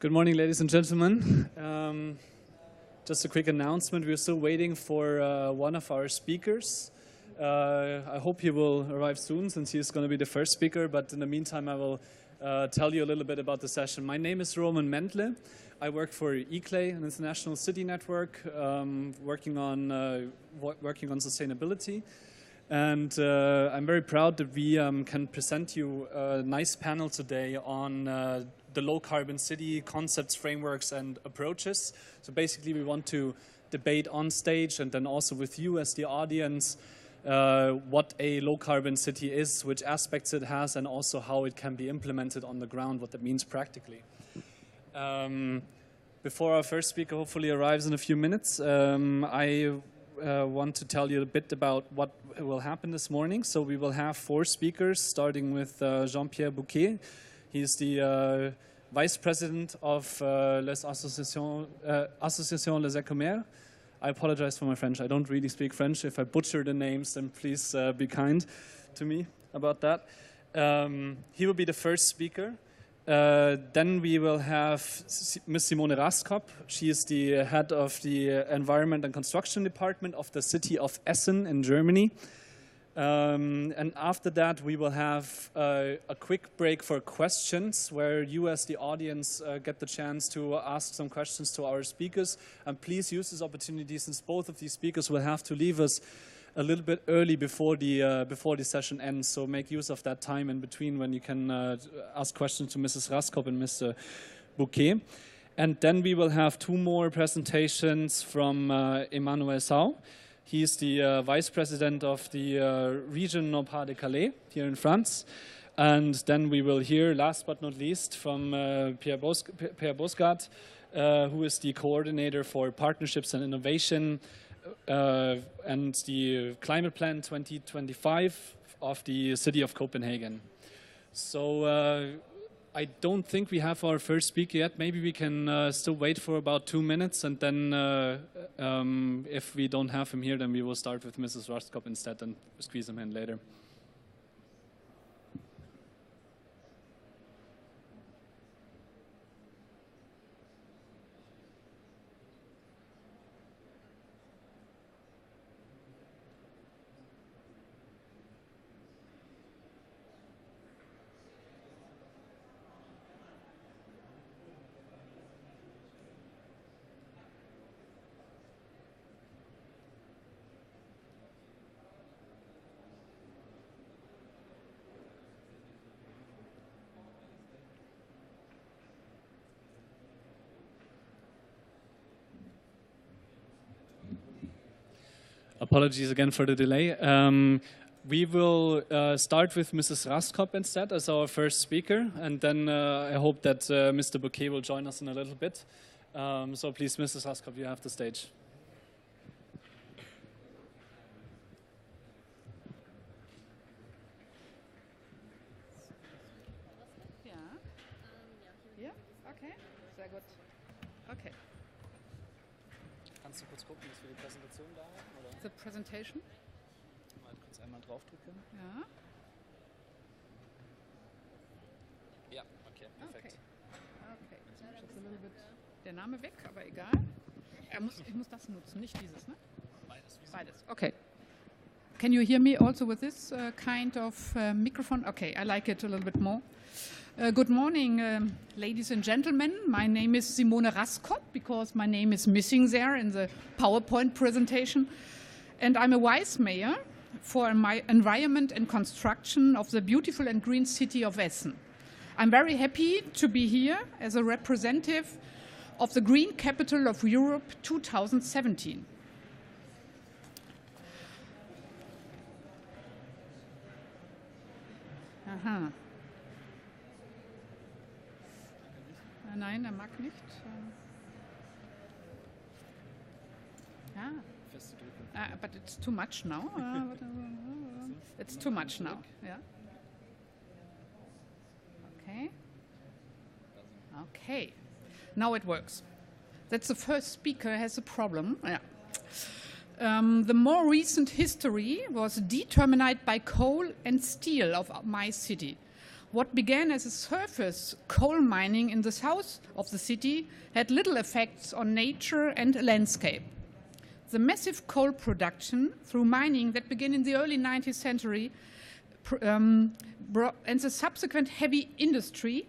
Good morning, ladies and gentlemen. Just a quick announcement. We're still waiting for one of our speakers. I hope he will arrive soon since he's going to be the first speaker, but in the meantime I will tell you a little bit about the session. My name is Roman Mendle. I work for ICLEI, an international city network, working on sustainability. And I'm very proud that we can present you a nice panel today on the low-carbon city concepts, frameworks, and approaches. So basically, we want to debate on stage and then also with you as the audience what a low-carbon city is, which aspects it has, and also how it can be implemented on the ground, what that means practically. Before our first speaker hopefully arrives in a few minutes, I want to tell you a bit about what will happen this morning. So we will have 4 speakers, starting with Jean-Pierre Bouquet. He's the Vice President of Les Associations Les Ecomères. I apologize for my French. I don't really speak French. If I butcher the names, then please be kind to me about that. He will be the first speaker. Then we will have Ms. Simone Raskop. She is the head of the Environment and Construction Department of the city of Essen in Germany. And after that, we will have a quick break for questions, where you as the audience get the chance to ask some questions to our speakers. And please use this opportunity, since both of these speakers will have to leave us a little bit early before the session ends. So make use of that time in between when you can ask questions to Mrs. Raskop and Mr. Bouquet. And then we will have 2 more presentations from Emmanuel Sau. He's the Vice President of the region Nord-Pas-de-Calais here in France. And then we will hear, last but not least, from Pierre Bosgaard, who is the Coordinator for Partnerships and Innovation and the Climate Plan 2025 of the city of Copenhagen. So I don't think we have our first speaker yet. Maybe we can still wait for about 2 minutes, and then if we don't have him here, then we will start with Mrs. Raskop instead and squeeze him in later. Apologies again for the delay. We will start with Mrs. Raskop instead as our first speaker, and then I hope that Mr. Bouquet will join us in a little bit. So please, Mrs. Raskop, you have the stage. Ja, okay, sehr gut. Okay. Kannst du kurz gucken, dass wir die Präsentation da haben? Oder? The presentation? Mal kurz einmal draufdrücken. Ja. Ja, okay, perfekt. Okay. Jetzt ist a little bit der Name weg, aber egal. Ich muss das nutzen, nicht dieses, ne? Beides. Okay. Can you hear me also with this kind of microphone? Okay, I like it a little bit more. Good morning, ladies and gentlemen. My name is Simone Raskop, because my name is missing there in the PowerPoint presentation. And I'm a vice mayor for my environment and construction of the beautiful and green city of Essen. I'm very happy to be here as a representative of the Green Capital of Europe 2017. Aha. Nein, er mag nicht. Ja. But it's too much now. It's too much now. Yeah. Okay. Okay. Now it works. That's the first speaker has a problem. Yeah. The more recent history was determined by coal and steel of my city. What began as a surface coal mining in the south of the city had little effects on nature and landscape. The massive coal production through mining that began in the early 19th century and the subsequent heavy industry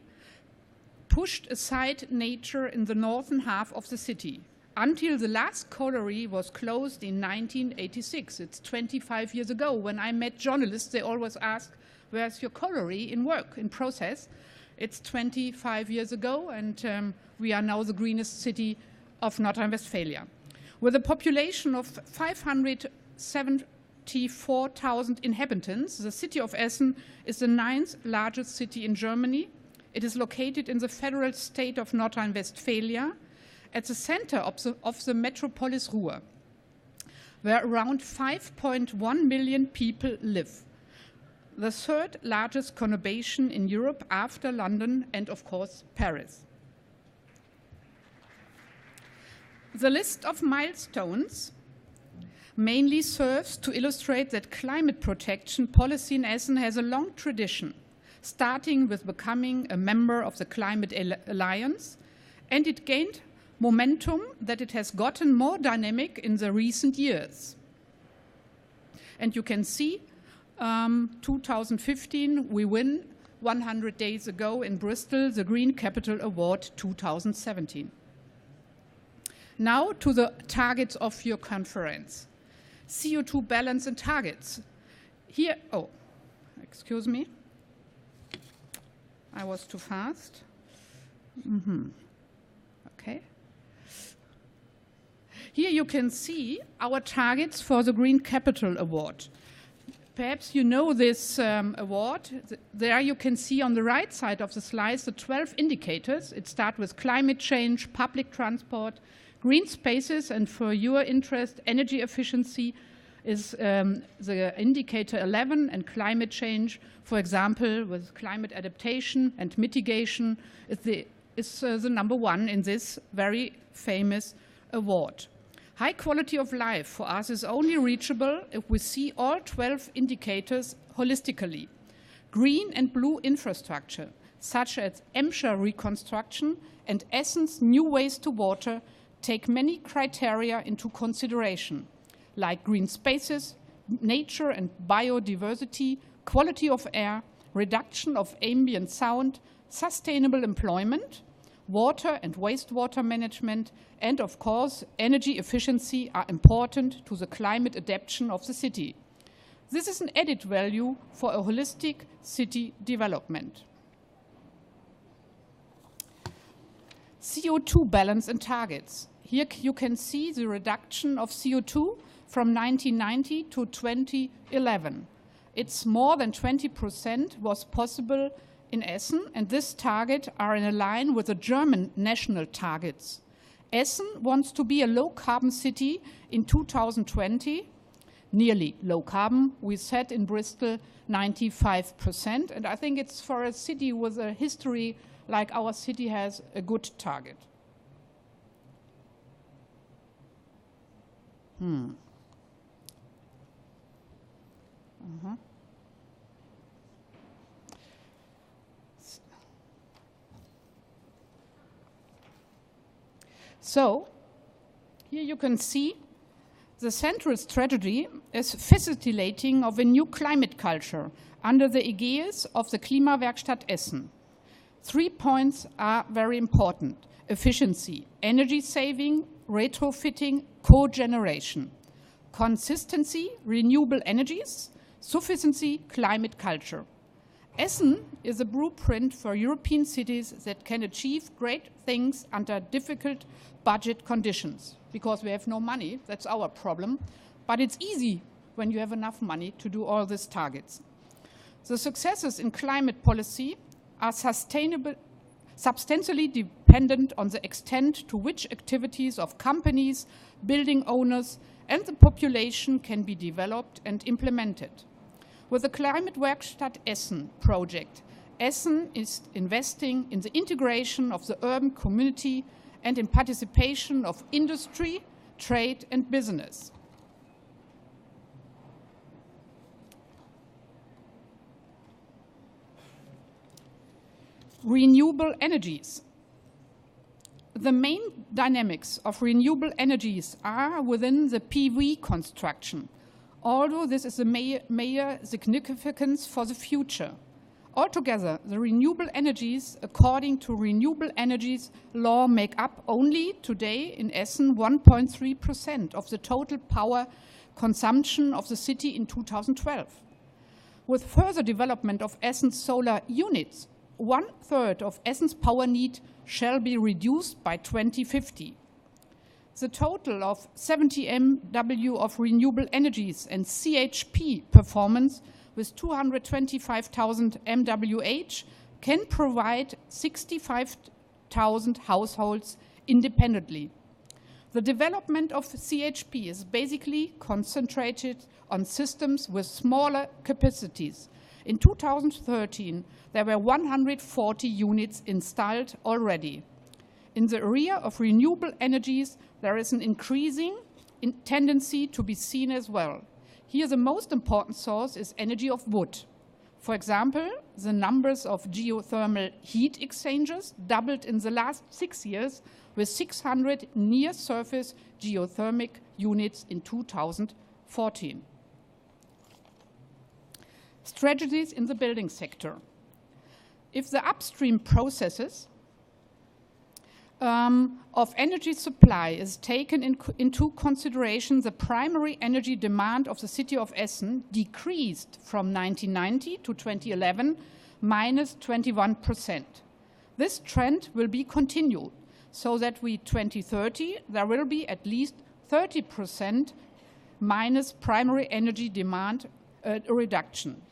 pushed aside nature in the northern half of the city until the last colliery was closed in 1986. It's 25 years ago. When I met journalists, they always ask, where's your colliery in work, in process? It's 25 years ago, and we are now the greenest city of North Rhine-Westphalia. With a population of 574,000 inhabitants, the city of Essen is the 9th largest city in Germany. It is located in the federal state of North Rhine-Westphalia, at the center of the metropolis Ruhr, where around 5.1 million people live. The third largest conurbation in Europe after London and, of course, Paris. The list of milestones mainly serves to illustrate that climate protection policy in Essen has a long tradition, starting with becoming a member of the Climate Alliance, and it gained momentum that it has gotten more dynamic in the recent years. And you can see 2015, we win 100 days ago in Bristol, the Green Capital Award 2017. Now to the targets of your conference. CO2 balance and targets. Here, oh, excuse me. I was too fast. Okay. Here you can see our targets for the Green Capital Award. Perhaps you know this award. There you can see on the right side of the slides the 12 indicators. It starts with climate change, public transport, green spaces, and for your interest, energy efficiency is the indicator 11, and climate change, for example, with climate adaptation and mitigation, is the number 1 in this very famous award. High quality of life for us is only reachable if we see all 12 indicators holistically. Green and blue infrastructure, such as Emscher reconstruction and Essen's new waste to water, take many criteria into consideration, like green spaces, nature and biodiversity, quality of air, reduction of ambient sound, sustainable employment, water and wastewater management, and of course, energy efficiency are important to the climate adaptation of the city. This is an added value for a holistic city development. CO2 balance and targets. Here you can see the reduction of CO2 from 1990 to 2011. It's more than 20% was possible in Essen, and this target are in line with the German national targets. Essen wants to be a low-carbon city in 2020, nearly low-carbon. We said in Bristol 95%, and I think it's for a city with a history like our city has a good target. So, here you can see the central strategy is facilitating of a new climate culture under the aegis of the Klimawerkstatt Essen. 3 points are very important: efficiency, energy saving, retrofitting, cogeneration, consistency, renewable energies, sufficiency, climate culture. Essen is a blueprint for European cities that can achieve great things under difficult budget conditions, because we have no money. That's our problem. But it's easy when you have enough money to do all these targets. The successes in climate policy are substantially dependent on the extent to which activities of companies, building owners, and the population can be developed and implemented. With the Klimawerkstatt Essen project, Essen is investing in the integration of the urban community and in participation of industry, trade, and business. Renewable energies. The main dynamics of renewable energies are within the PV construction, although this is a major significance for the future. Altogether, the renewable energies, according to Renewable Energies Law, make up only today in Essen 1.3% of the total power consumption of the city in 2012. With further development of Essen's solar units, 1/3 of Essen's power need shall be reduced by 2050. The total of 70 MW of renewable energies and CHP performance with 225,000 MWh can provide 65,000 households independently. The development of CHP is basically concentrated on systems with smaller capacities. In 2013, there were 140 units installed already. In the area of renewable energies, there is an increasing tendency to be seen as well. Here, the most important source is energy of wood. For example, the numbers of geothermal heat exchangers doubled in the last 6 years, with 600 near-surface geothermic units in 2014. Strategies in the building sector. If the upstream processes of energy supply is taken into consideration, the primary energy demand of the city of Essen decreased from 1990 to 2011, minus 21%. This trend will be continued, so that by 2030 there will be at least 30% minus primary energy demand reduction.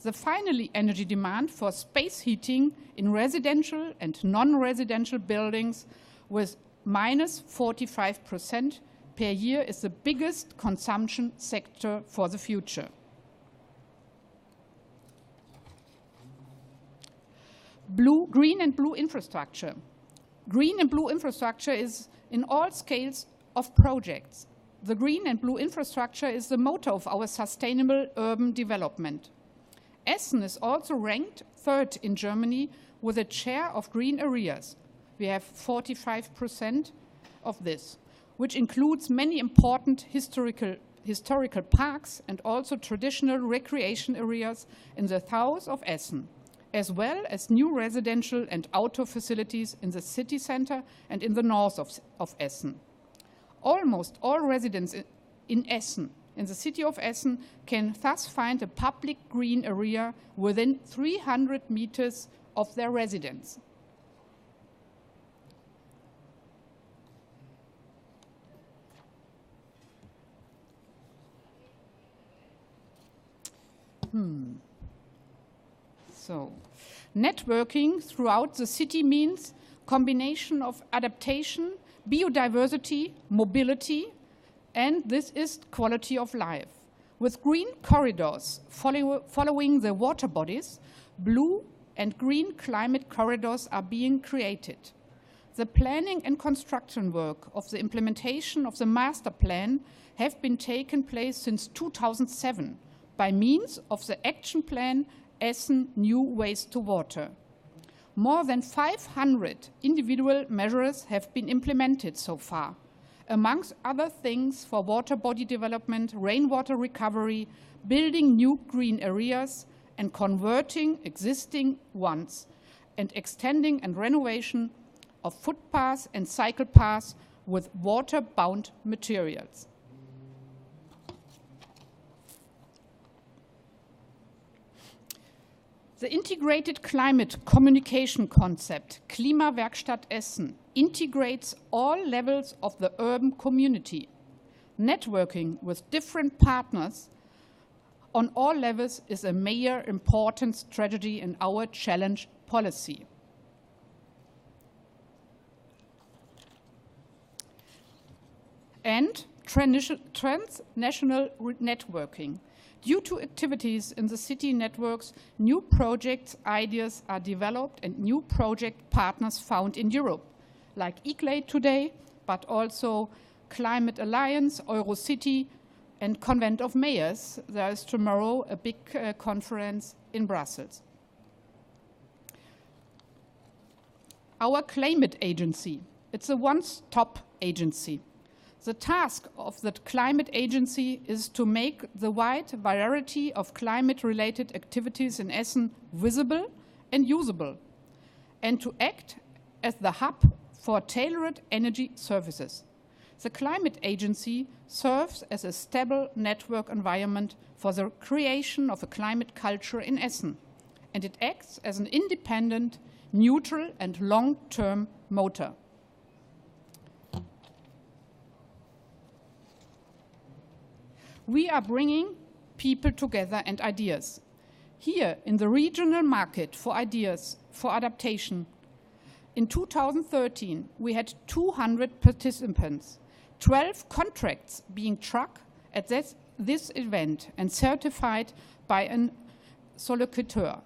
The final energy demand for space heating in residential and non-residential buildings with minus 45% per year is the biggest consumption sector for the future. Green and blue infrastructure. Green and blue infrastructure is in all scales of projects. The green and blue infrastructure is the motor of our sustainable urban development. Essen is also ranked 3rd in Germany with a share of green areas. We have 45% of this, which includes many important historical parks and also traditional recreation areas in the south of Essen, as well as new residential and outdoor facilities in the city center and in the north of Essen. Almost all residents in Essen, in the city of Essen, can thus find a public green area within 300 meters of their residence. So, networking throughout the city means combination of adaptation, biodiversity, mobility, and this is quality of life. With green corridors following the water bodies, blue and green climate corridors are being created. The planning and construction work of the implementation of the master plan have been taken place since 2007 by means of the action plan Essen New Ways to Water. More than 500 individual measures have been implemented so far, amongst other things for water body development, rainwater recovery, building new green areas, and converting existing ones, and extending and renovation of footpaths and cycle paths with water-bound materials. The integrated climate communication concept, Klimawerkstatt Essen, integrates all levels of the urban community. Networking with different partners on all levels is a major important strategy in our challenge policy. And transnational networking. Due to activities in the city networks, new project ideas are developed and new project partners found in Europe, like ICLAID today, but also Climate Alliance, Eurocity, and Convent of Mayors. There is tomorrow a big conference in Brussels. our climate agency. It's a one-stop agency. The task of the climate agency is to make the wide variety of climate-related activities in Essen visible and usable, and to act as the hub for tailored energy services. The climate agency serves as a stable network environment for the creation of a climate culture in Essen, and it acts as an independent, neutral and long-term motor. We are bringing people together and ideas. Here in the regional market for ideas, for adaptation, in 2013 we had 200 participants, 12 contracts being struck at this event and certified by a solliciteur.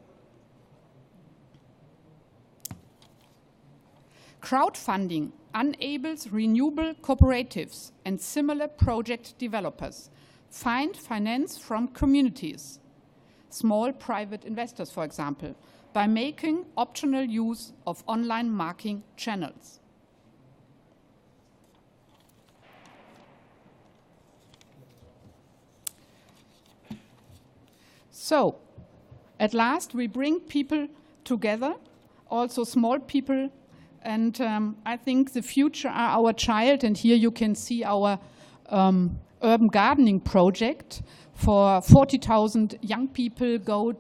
Crowdfunding enables renewable cooperatives and similar project developers find finance from communities, small private investors, for example, by making optional use of online marketing channels. So, at last, we bring people together, also small people, and I think the future are our child, and here you can see our urban gardening project. For 40,000 young people go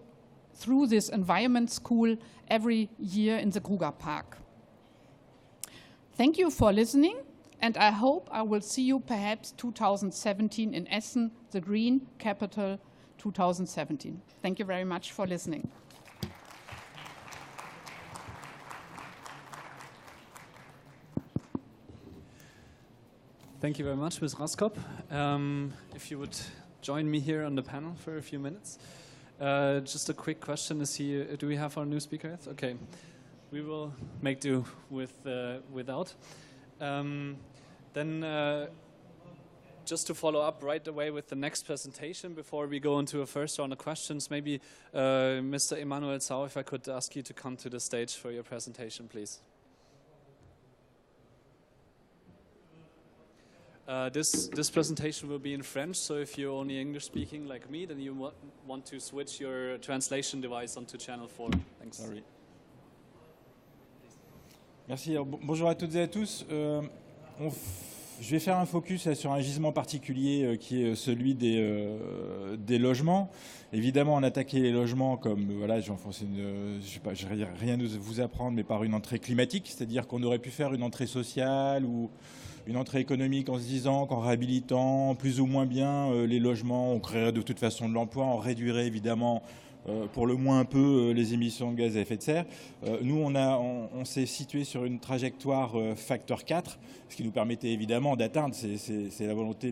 through this environment school every year in the Kruger Park. Thank you for listening, and I hope I will see you perhaps 2017 in Essen, the Green Capital 2017. Thank you very much for listening. Thank you very much, Ms. Raskop. If you would join me here on the panel for a few minutes. Just a quick question: do we have our new speaker yet? Okay, we will make do without. Then, just to follow up right away with the next presentation, before we go into a first round of questions, maybe Mr. Emanuel Sau, if I could ask you to come to the stage for your presentation, please. This presentation will be in French, so if you're only English speaking like me, then you want to switch your translation device onto channel 4. Thanks. Sorry. Merci. Alors, bonjour à toutes et à tous. Je vais faire un focus sur un gisement particulier qui est celui des logements. Évidemment, on attaquait les logements comme, voilà, je vais rien vous apprendre, mais par une entrée climatique, c'est-à-dire qu'on aurait pu faire une entrée sociale ou une entrée économique en se disant qu'en réhabilitant plus ou moins bien les logements, on créerait de toute façon de l'emploi, on réduirait évidemment pour le moins un peu les émissions de gaz à effet de serre. Nous, on s'est situé sur une trajectoire facteur 4, ce qui nous permettait évidemment d'atteindre, c'est la volonté,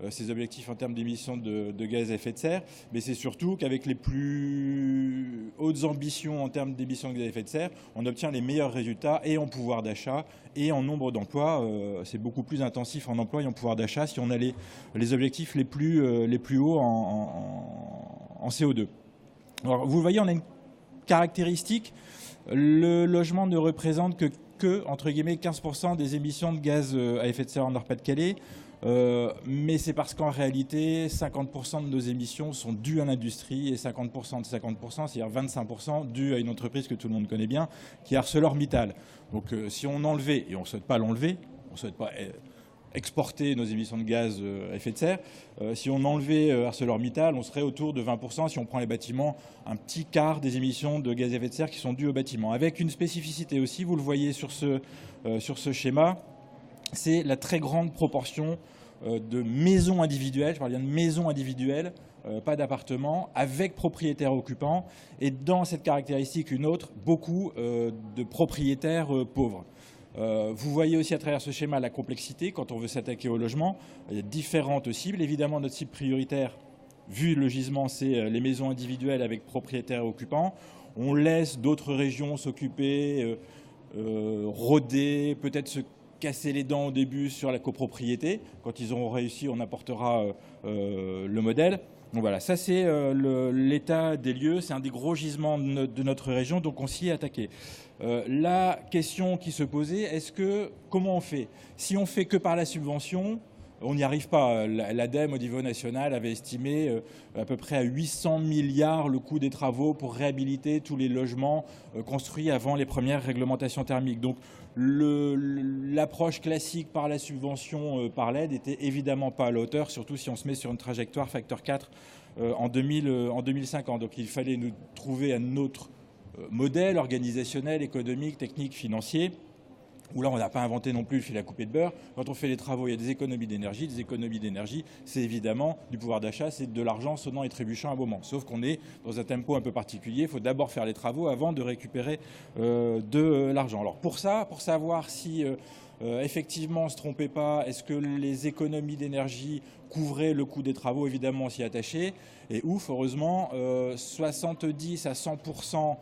ces objectifs en termes d'émissions de gaz à effet de serre, mais c'est surtout qu'avec les plus hautes ambitions en termes d'émissions de gaz à effet de serre, on obtient les meilleurs résultats et en pouvoir d'achat et en nombre d'emplois. C'est beaucoup plus intensif en emploi et en pouvoir d'achat si on a les objectifs les plus hauts en CO2. Alors, vous voyez, on a une caractéristique. Le logement ne représente que entre guillemets 15% des émissions de gaz à effet de serre en Nord-Pas-de-Calais. Mais c'est parce qu'en réalité, 50% de nos émissions sont dues à l'industrie et 50% de 50%, c'est-à-dire 25% dues à une entreprise que tout le monde connaît bien, qui est ArcelorMittal. Donc si on enlevait, et on ne souhaite pas l'enlever, on ne souhaite pas exporter nos émissions de gaz à effet de serre. Si on enlevait ArcelorMittal, on serait autour de 20%. Si on prend les bâtiments, un petit quart des émissions de gaz à effet de serre qui sont dues aux bâtiments. Avec une spécificité aussi, vous le voyez sur ce schéma, c'est la très grande proportion de maisons individuelles, je parle bien de maisons individuelles, pas d'appartements, avec propriétaires occupants. Et dans cette caractéristique, une autre, beaucoup de propriétaires pauvres. Vous voyez aussi à travers ce schéma la complexité quand on veut s'attaquer au logement. Il y a différentes cibles. Évidemment, notre cible prioritaire, vu le gisement, c'est les maisons individuelles avec propriétaires et occupants. On laisse d'autres régions s'occuper, rôder, peut-être se casser les dents au début sur la copropriété. Quand ils auront réussi, on apportera le modèle. Donc voilà, ça c'est l'état des lieux, c'est un des gros gisements de notre région, donc on s'y est attaqué. La question qui se posait, comment on fait? Si on fait que par la subvention, on n'y arrive pas. L'ADEME au niveau national avait estimé à peu près à 800 milliards le coût des travaux pour réhabiliter tous les logements construits avant les premières réglementations thermiques. Donc l'approche classique par la subvention, par l'aide, était évidemment pas à la hauteur, surtout si on se met sur une trajectoire facteur 4 en 2050. Donc il fallait nous trouver un autre modèle organisationnel, économique, technique, financier, où là on n'a pas inventé non plus le fil à couper de beurre. Quand on fait les travaux, il y a des économies d'énergie. Des économies d'énergie, c'est évidemment du pouvoir d'achat, c'est de l'argent sonnant et trébuchant à un moment. Sauf qu'on est dans un tempo un peu particulier. Il faut d'abord faire les travaux avant de récupérer de l'argent. Alors pour savoir si effectivement on ne se trompait pas, est-ce que les économies d'énergie couvraient le coût des travaux? Évidemment, on s'y attachait. Et ouf, heureusement, 70 à 100%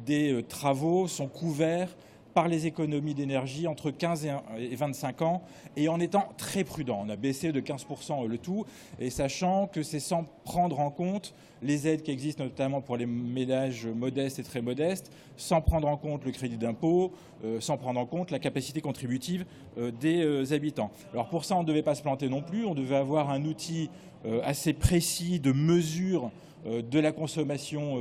des travaux sont couverts par les économies d'énergie entre 15 et 25 ans, et en étant très prudent. On a baissé de 15% le tout, et sachant que c'est sans prendre en compte les aides qui existent, notamment pour les ménages modestes et très modestes, sans prendre en compte le crédit d'impôt, sans prendre en compte la capacité contributive des habitants. Alors pour ça, on ne devait pas se planter non plus, on devait avoir un outil assez précis de mesure de la consommation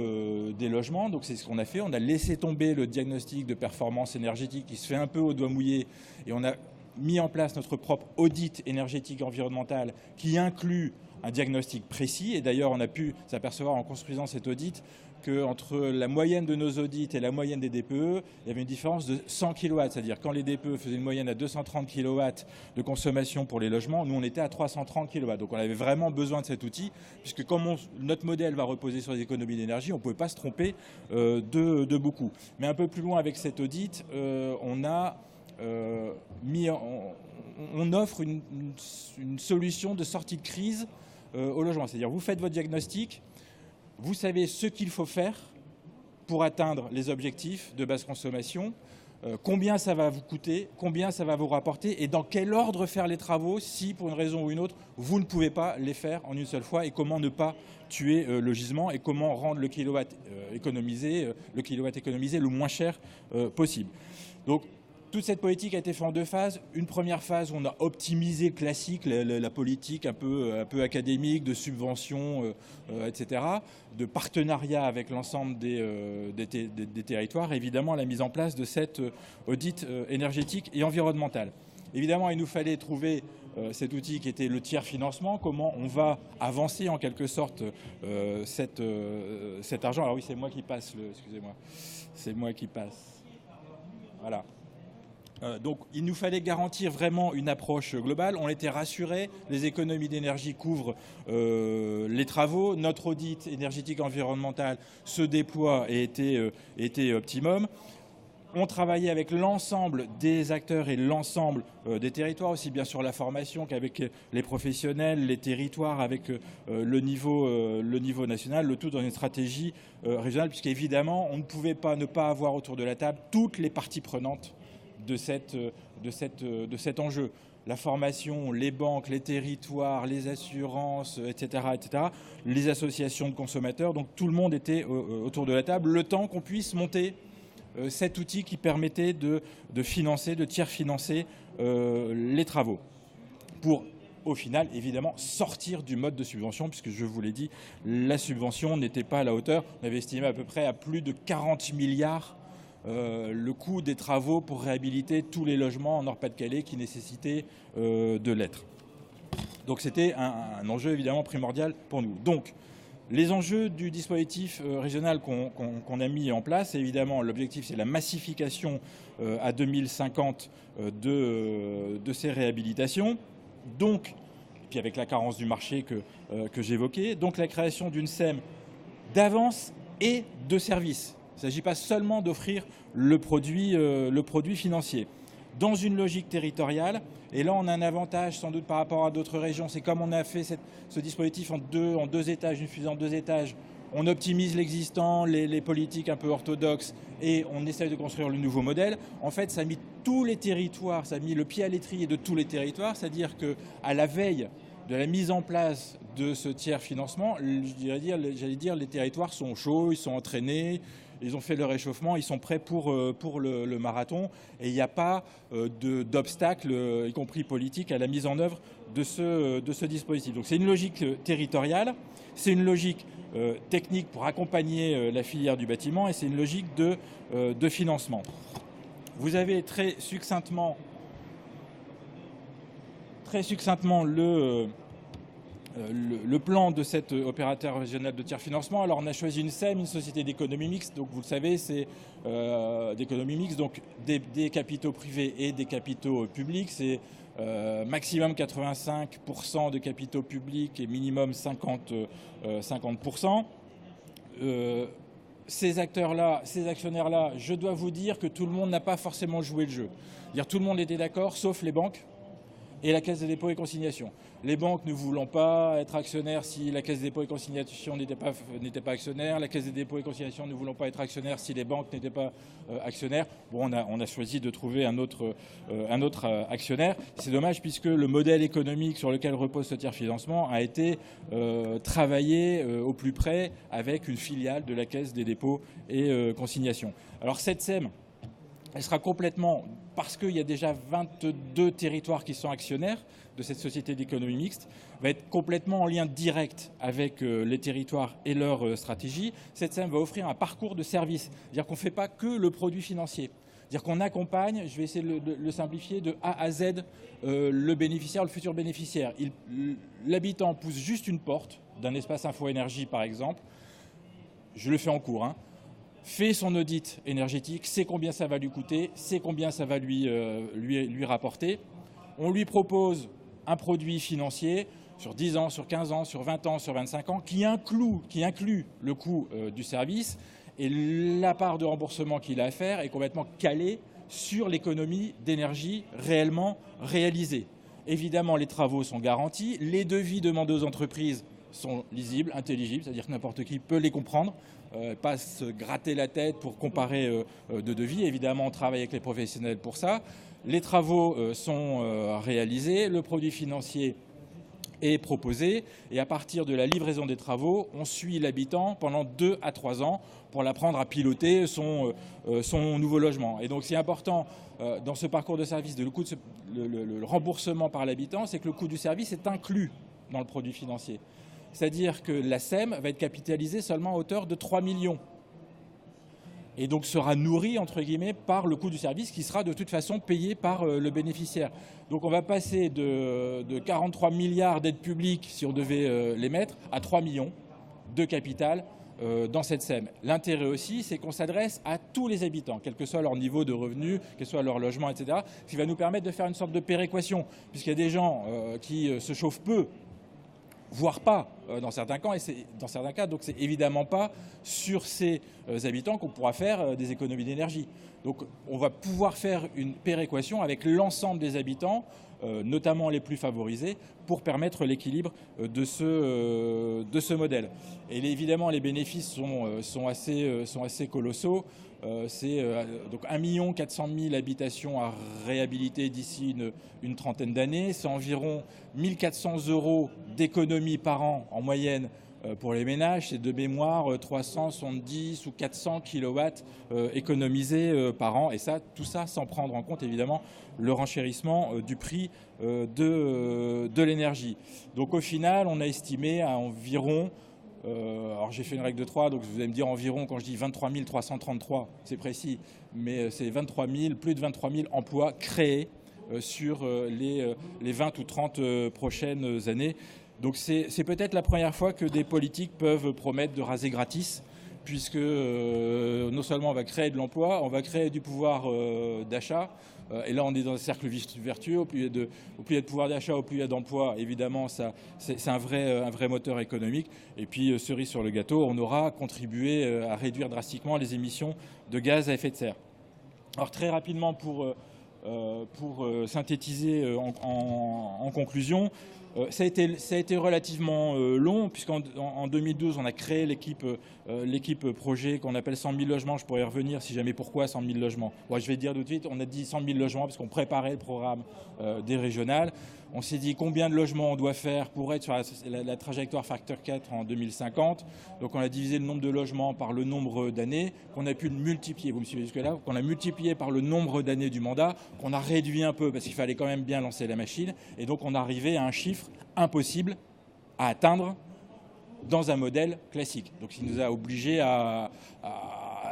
des logements. Donc c'est ce qu'on a fait. On a laissé tomber le diagnostic de performance énergétique qui se fait un peu au doigt mouillé, et on a mis en place notre propre audit énergétique et environnemental qui inclut un diagnostic précis. Et d'ailleurs, on a pu s'apercevoir en construisant cet audit qu'entre la moyenne de nos audits et la moyenne des DPE, il y avait une différence de 100 kW. C'est-à-dire quand les DPE faisaient une moyenne à 230 kW de consommation pour les logements, nous on était à 330 kW. Donc on avait vraiment besoin de cet outil, puisque comme notre modèle va reposer sur les économies d'énergie, on ne pouvait pas se tromper de beaucoup. Mais un peu plus loin avec cet audit, on offre une solution de sortie de crise au logement. C'est-à-dire vous faites votre diagnostic, vous savez ce qu'il faut faire pour atteindre les objectifs de basse consommation, combien ça va vous coûter, combien ça va vous rapporter et dans quel ordre faire les travaux si, pour une raison ou une autre, vous ne pouvez pas les faire en une seule fois, et comment ne pas tuer le gisement et comment rendre le kilowatt économisé le moins cher possible. Donc, toute cette politique a été faite en deux phases. Une première phase où on a optimisé le classique, la politique un peu académique, de subventions, etc., de partenariat avec l'ensemble des territoires, et évidemment la mise en place de cet audit énergétique et environnemental. Évidemment, il nous fallait trouver cet outil qui était le tiers financement, comment on va avancer en quelque sorte cet argent. Alors oui, c'est moi qui passe, excusez-moi, c'est moi qui passe. Voilà. Donc il nous fallait garantir vraiment une approche globale. On était rassurés, les économies d'énergie couvrent les travaux, notre audit énergétique environnemental se déploie et était optimum. On travaillait avec l'ensemble des acteurs et l'ensemble des territoires, aussi bien sur la formation qu'avec les professionnels, les territoires, avec le niveau national, le tout dans une stratégie régionale, puisqu'évidemment, on ne pouvait pas ne pas avoir autour de la table toutes les parties prenantes de cet enjeu. La formation, les banques, les territoires, les assurances, etc., les associations de consommateurs. Donc tout le monde était autour de la table, le temps qu'on puisse monter cet outil qui permettait de financer, de tiers-financer les travaux. Pour, au final, évidemment, sortir du mode de subvention, puisque je vous l'ai dit, la subvention n'était pas à la hauteur. On avait estimé à peu près à plus de 40 milliards le coût des travaux pour réhabiliter tous les logements en Nord-Pas-de-Calais qui nécessitaient de l'être. Donc c'était un enjeu évidemment primordial pour nous. Donc les enjeux du dispositif régional qu'on a mis en place, évidemment l'objectif c'est la massification à 2050 de ces réhabilitations. Donc, puis avec la carence du marché que j'évoquais, donc la création d'une SEM d'avance et de service. Il ne s'agit pas seulement d'offrir le produit financier. Dans une logique territoriale, et là on a un avantage sans doute par rapport à d'autres régions, c'est comme on a fait ce dispositif en deux étages, une fusée en 2 étages, on optimise l'existant, les politiques un peu orthodoxes, et on essaye de construire le nouveau modèle. En fait, ça a mis tous les territoires, ça a mis le pied à l'étrier de tous les territoires, c'est-à-dire qu'à la veille de la mise en place de ce tiers financement, j'allais dire, les territoires sont chauds, ils sont entraînés, ils ont fait leur réchauffement, ils sont prêts pour le marathon. Et il n'y a pas d'obstacle, y compris politique, à la mise en œuvre de ce dispositif. Donc c'est une logique territoriale, c'est une logique technique pour accompagner la filière du bâtiment et c'est une logique de financement. Vous avez très succinctement le plan de cet opérateur régional de tiers financement. Alors on a choisi une SEM, une société d'économie mixte, donc vous le savez, c'est d'économie mixte, donc des capitaux privés et des capitaux publics. C'est maximum 85% de capitaux publics et minimum 50%. Ces acteurs-là, ces actionnaires-là, je dois vous dire que tout le monde n'a pas forcément joué le jeu. Dire tout le monde était d'accord, sauf les banques et la Caisse des dépôts et consignations. Les banques ne voulant pas être actionnaires si la Caisse des dépôts et consignations n'était pas actionnaire, la Caisse des dépôts et consignations ne voulant pas être actionnaire si les banques n'étaient pas actionnaires. Bon, on a choisi de trouver un autre actionnaire. C'est dommage puisque le modèle économique sur lequel repose ce tiers financement a été travaillé au plus près avec une filiale de la Caisse des dépôts et consignations. Alors cette SEM, elle sera complètement, parce qu'il y a déjà 22 territoires qui sont actionnaires de cette société d'économie mixte, va être complètement en lien direct avec les territoires et leur stratégie. Cette SEM va offrir un parcours de service, c'est-à-dire qu'on ne fait pas que le produit financier. C'est-à-dire qu'on accompagne, je vais essayer de le simplifier, de A à Z le bénéficiaire, le futur bénéficiaire. L'habitant pousse juste une porte d'un espace info-énergie par exemple, je le fais en cours, fait son audit énergétique, sait combien ça va lui coûter, sait combien ça va lui rapporter. On lui propose un produit financier sur 10 ans, sur 15 ans, sur 20 ans, sur 25 ans, qui inclut le coût du service. Et la part de remboursement qu'il a à faire est complètement calée sur l'économie d'énergie réellement réalisée. Évidemment, les travaux sont garantis, les devis demandés aux entreprises sont lisibles, intelligibles, c'est-à-dire que n'importe qui peut les comprendre, pas se gratter la tête pour comparer de devis. Évidemment, on travaille avec les professionnels pour ça. Les travaux sont réalisés, le produit financier est proposé et à partir de la livraison des travaux, on suit l'habitant pendant 2 à 3 ans pour l'apprendre à piloter son nouveau logement. Et donc c'est important dans ce parcours de service, le remboursement par l'habitant, c'est que le coût du service est inclus dans le produit financier. C'est-à-dire que la SEM va être capitalisée seulement à hauteur de 3 millions. Et donc sera nourrie, entre guillemets, par le coût du service qui sera de toute façon payé par le bénéficiaire. Donc on va passer de 43 milliards d'aides publiques, si on devait les mettre, à 3 millions de capital dans cette SEM. L'intérêt aussi, c'est qu'on s'adresse à tous les habitants, quel que soit leur niveau de revenu, quel que soit leur logement, etc. Ce qui va nous permettre de faire une sorte de péréquation, puisqu'il y a des gens qui se chauffent peu, voire pas dans certains cas, donc c'est évidemment pas sur ces habitants qu'on pourra faire des économies d'énergie. Donc on va pouvoir faire une péréquation avec l'ensemble des habitants, notamment les plus favorisés, pour permettre l'équilibre de ce modèle. Et évidemment, les bénéfices sont assez colossaux. C'est donc 1 400 000 habitations à réhabiliter d'ici une trentaine d'années. C'est environ 1 400 € d'économie par an en moyenne pour les ménages. C'est de mémoire 370 ou 400 kilowatts économisés par an. Et ça, tout ça sans prendre en compte évidemment le renchérissement du prix de l'énergie. Donc au final, on a estimé à environ... alors j'ai fait une règle de 3, donc vous allez me dire environ, quand je dis 23 333, c'est précis, mais c'est plus de 23 000 emplois créés sur les 20 ou 30 prochaines années. Donc c'est peut-être la première fois que des politiques peuvent promettre de raser gratis, puisque non seulement on va créer de l'emploi, on va créer du pouvoir d'achat. Et là, on est dans un cercle vertueux. Au plus il y a de pouvoir d'achat, au plus il y a d'emploi. Évidemment, c'est un vrai moteur économique. Et puis, cerise sur le gâteau, on aura contribué à réduire drastiquement les émissions de gaz à effet de serre. Alors, très rapidement, pour synthétiser en conclusion, ça a été relativement long, puisqu'en 2012, on a créé l'équipe projet qu'on appelle 100 000 logements. Je pourrais y revenir si jamais pourquoi 100 000 logements. Bon, je vais dire tout de suite, on a dit 100 000 logements parce qu'on préparait le programme des régionales. On s'est dit combien de logements on doit faire pour être sur la trajectoire facteur 4 en 2050. Donc on a divisé le nombre de logements par le nombre d'années, qu'on a pu multiplier, vous me suivez jusque-là, qu'on a multiplié par le nombre d'années du mandat, qu'on a réduit un peu parce qu'il fallait quand même bien lancer la machine. Et donc on est arrivé à un chiffre impossible à atteindre dans un modèle classique. Donc il nous a obligés à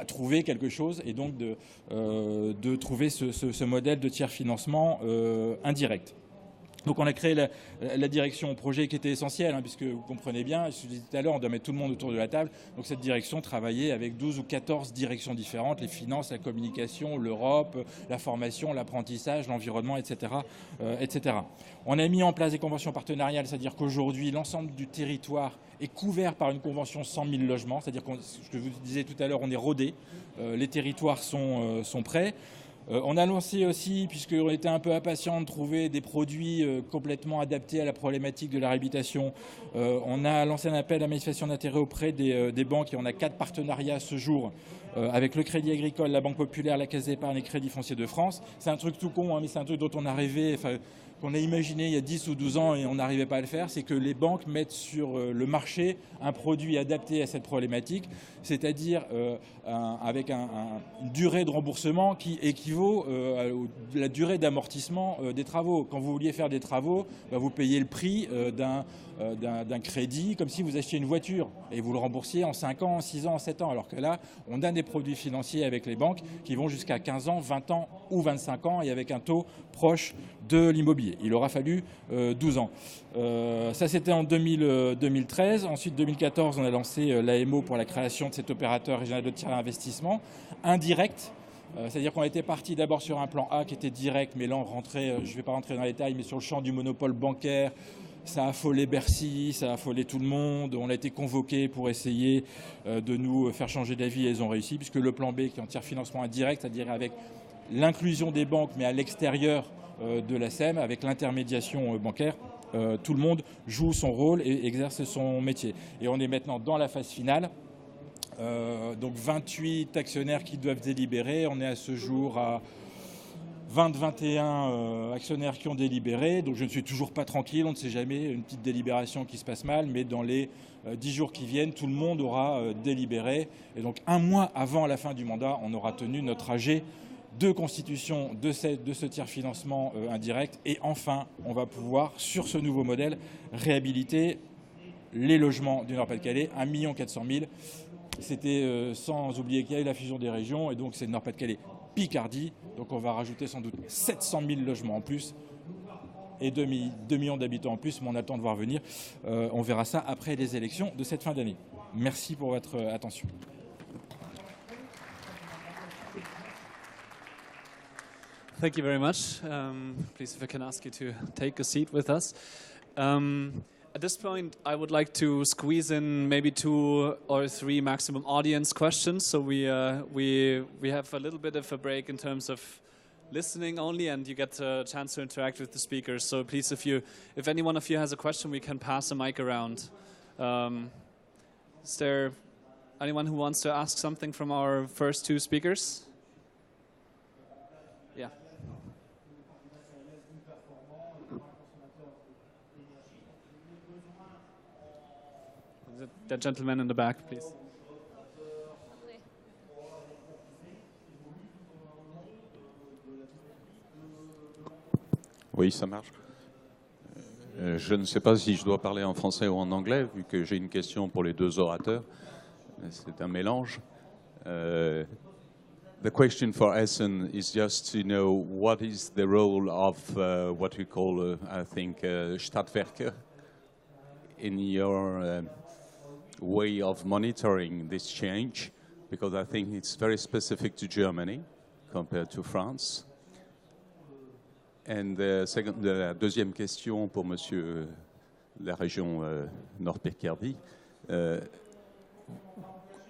trouver quelque chose et donc de trouver ce modèle de tiers financement indirect. Donc on a créé la direction projet qui était essentielle, hein, puisque vous comprenez bien, je vous disais tout à l'heure, on doit mettre tout le monde autour de la table. Donc cette direction travaillait avec 12 ou 14 directions différentes, les finances, la communication, l'Europe, la formation, l'apprentissage, l'environnement, etc., etc. On a mis en place des conventions partenariales, c'est-à-dire qu'aujourd'hui, l'ensemble du territoire est couvert par une convention 100 000 logements, c'est-à-dire que ce que je vous disais tout à l'heure, on est rodé, les territoires sont prêts. On a lancé aussi, puisqu'on était un peu impatient de trouver des produits complètement adaptés à la problématique de la réhabilitation, on a lancé un appel à manifestation d'intérêt auprès des banques et on a 4 partenariats à ce jour avec le Crédit Agricole, la Banque Populaire, la Caisse d'Épargne et Crédit Foncier de France. C'est un truc tout con, hein, mais c'est un truc dont on a rêvé, qu'on a imaginé il y a 10 ou 12 ans et on n'arrivait pas à le faire, c'est que les banques mettent sur le marché un produit adapté à cette problématique, c'est-à-dire avec une durée de remboursement qui équivaut à la durée d'amortissement des travaux. Quand vous vouliez faire des travaux, vous payez le prix d'un crédit comme si vous achetiez une voiture et vous le remboursiez en 5 ans, en 6 ans, en 7 ans. Alors que là, on a des produits financiers avec les banques qui vont jusqu'à 15 ans, 20 ans ou 25 ans et avec un taux proche de l'immobilier. Il aura fallu 12 ans. Ça, c'était en 2013. Ensuite, 2014, on a lancé l'AMO pour la création de cet opérateur régional de tiers d'investissement indirect. C'est-à-dire qu'on était parti d'abord sur un plan A qui était direct, mais là, on rentrait, je ne vais pas rentrer dans les détails, mais sur le champ du monopole bancaire. Ça a affolé Bercy, ça a affolé tout le monde. On a été convoqués pour essayer de nous faire changer d'avis et ils ont réussi, puisque le plan B, qui est en tiers financement indirect, c'est-à-dire avec l'inclusion des banques, mais à l'extérieur de la SEM, avec l'intermédiation bancaire, tout le monde joue son rôle et exerce son métier. Et on est maintenant dans la phase finale. Donc 28 actionnaires qui doivent délibérer. On est à ce jour à 21 actionnaires qui ont délibéré. Donc je ne suis toujours pas tranquille, on ne sait jamais, une petite délibération qui se passe mal, mais dans les 10 jours qui viennent, tout le monde aura délibéré. Et donc un mois avant la fin du mandat, on aura tenu notre AG de constitution de ce tiers financement indirect. Et enfin, on va pouvoir, sur ce nouveau modèle, réhabiliter les logements du Nord-Pas-de-Calais, 1 400 000. C'était sans oublier qu'il y a eu la fusion des régions, et donc c'est Nord-Pas-de-Calais Picardie. Donc on va rajouter sans doute 700 000 logements en plus et 2 millions d'habitants en plus, mais on attend de voir venir. On verra ça après les élections de cette fin d'année. Merci pour votre attention. Thank you very much. Please, if I can ask you to take a seat with us. At this point, I would like to squeeze in maybe 2 or 3 maximum audience questions. So we have a little bit of a break in terms of listening only, and you get a chance to interact with the speakers. So please, if any one of you has a question, we can pass the mic around. Is there anyone who wants to ask something from our first 2 speakers? Yeah. The gentleman in the back, please. Oui, ça marche. Je ne sais pas si je dois parler en français ou en anglais, vu que j'ai une question pour les 2 orateurs. C'est un mélange. The question for Essen is just to know what is the role of what we call, I think, Stadtwerke in your way of monitoring this change, because I think it's very specific to Germany compared to France. And la deuxième question pour monsieur la région Nord-Picardie.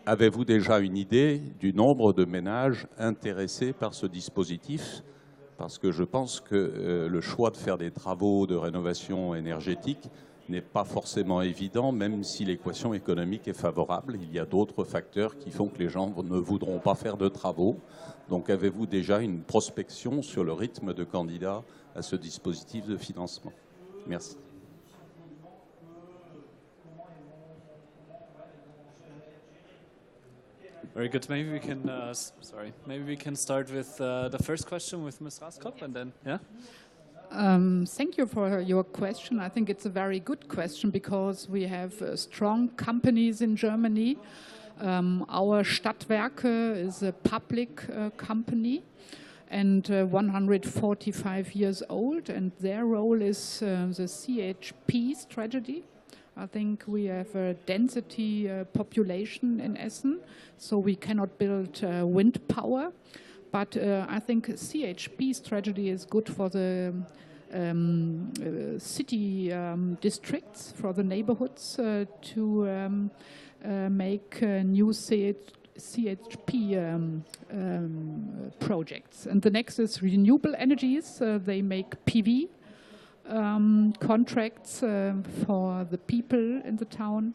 Avez-vous déjà une idée du nombre de ménages intéressés par ce dispositif? Parce que je pense que le choix de faire des travaux de rénovation énergétique n'est pas forcément évident, même si l'équation économique est favorable. Il y a d'autres facteurs qui font que les gens ne voudront pas faire de travaux. Donc avez-vous déjà une prospection sur le rythme de candidats à ce dispositif de financement? Merci. Very good. Maybe we can. Maybe we can start with the first question with Ms. Raskop, and then Thank you for your question. I think it's a very good question because we have strong companies in Germany. Our Stadtwerke is a public company and 145 years old, and their role is the CHP strategy. I think we have a density population in Essen, so we cannot build wind power. But I think CHP strategy is good for the city districts, for the neighborhoods to make new CHP projects. And the next is renewable energies. They make PV contracts for the people in the town.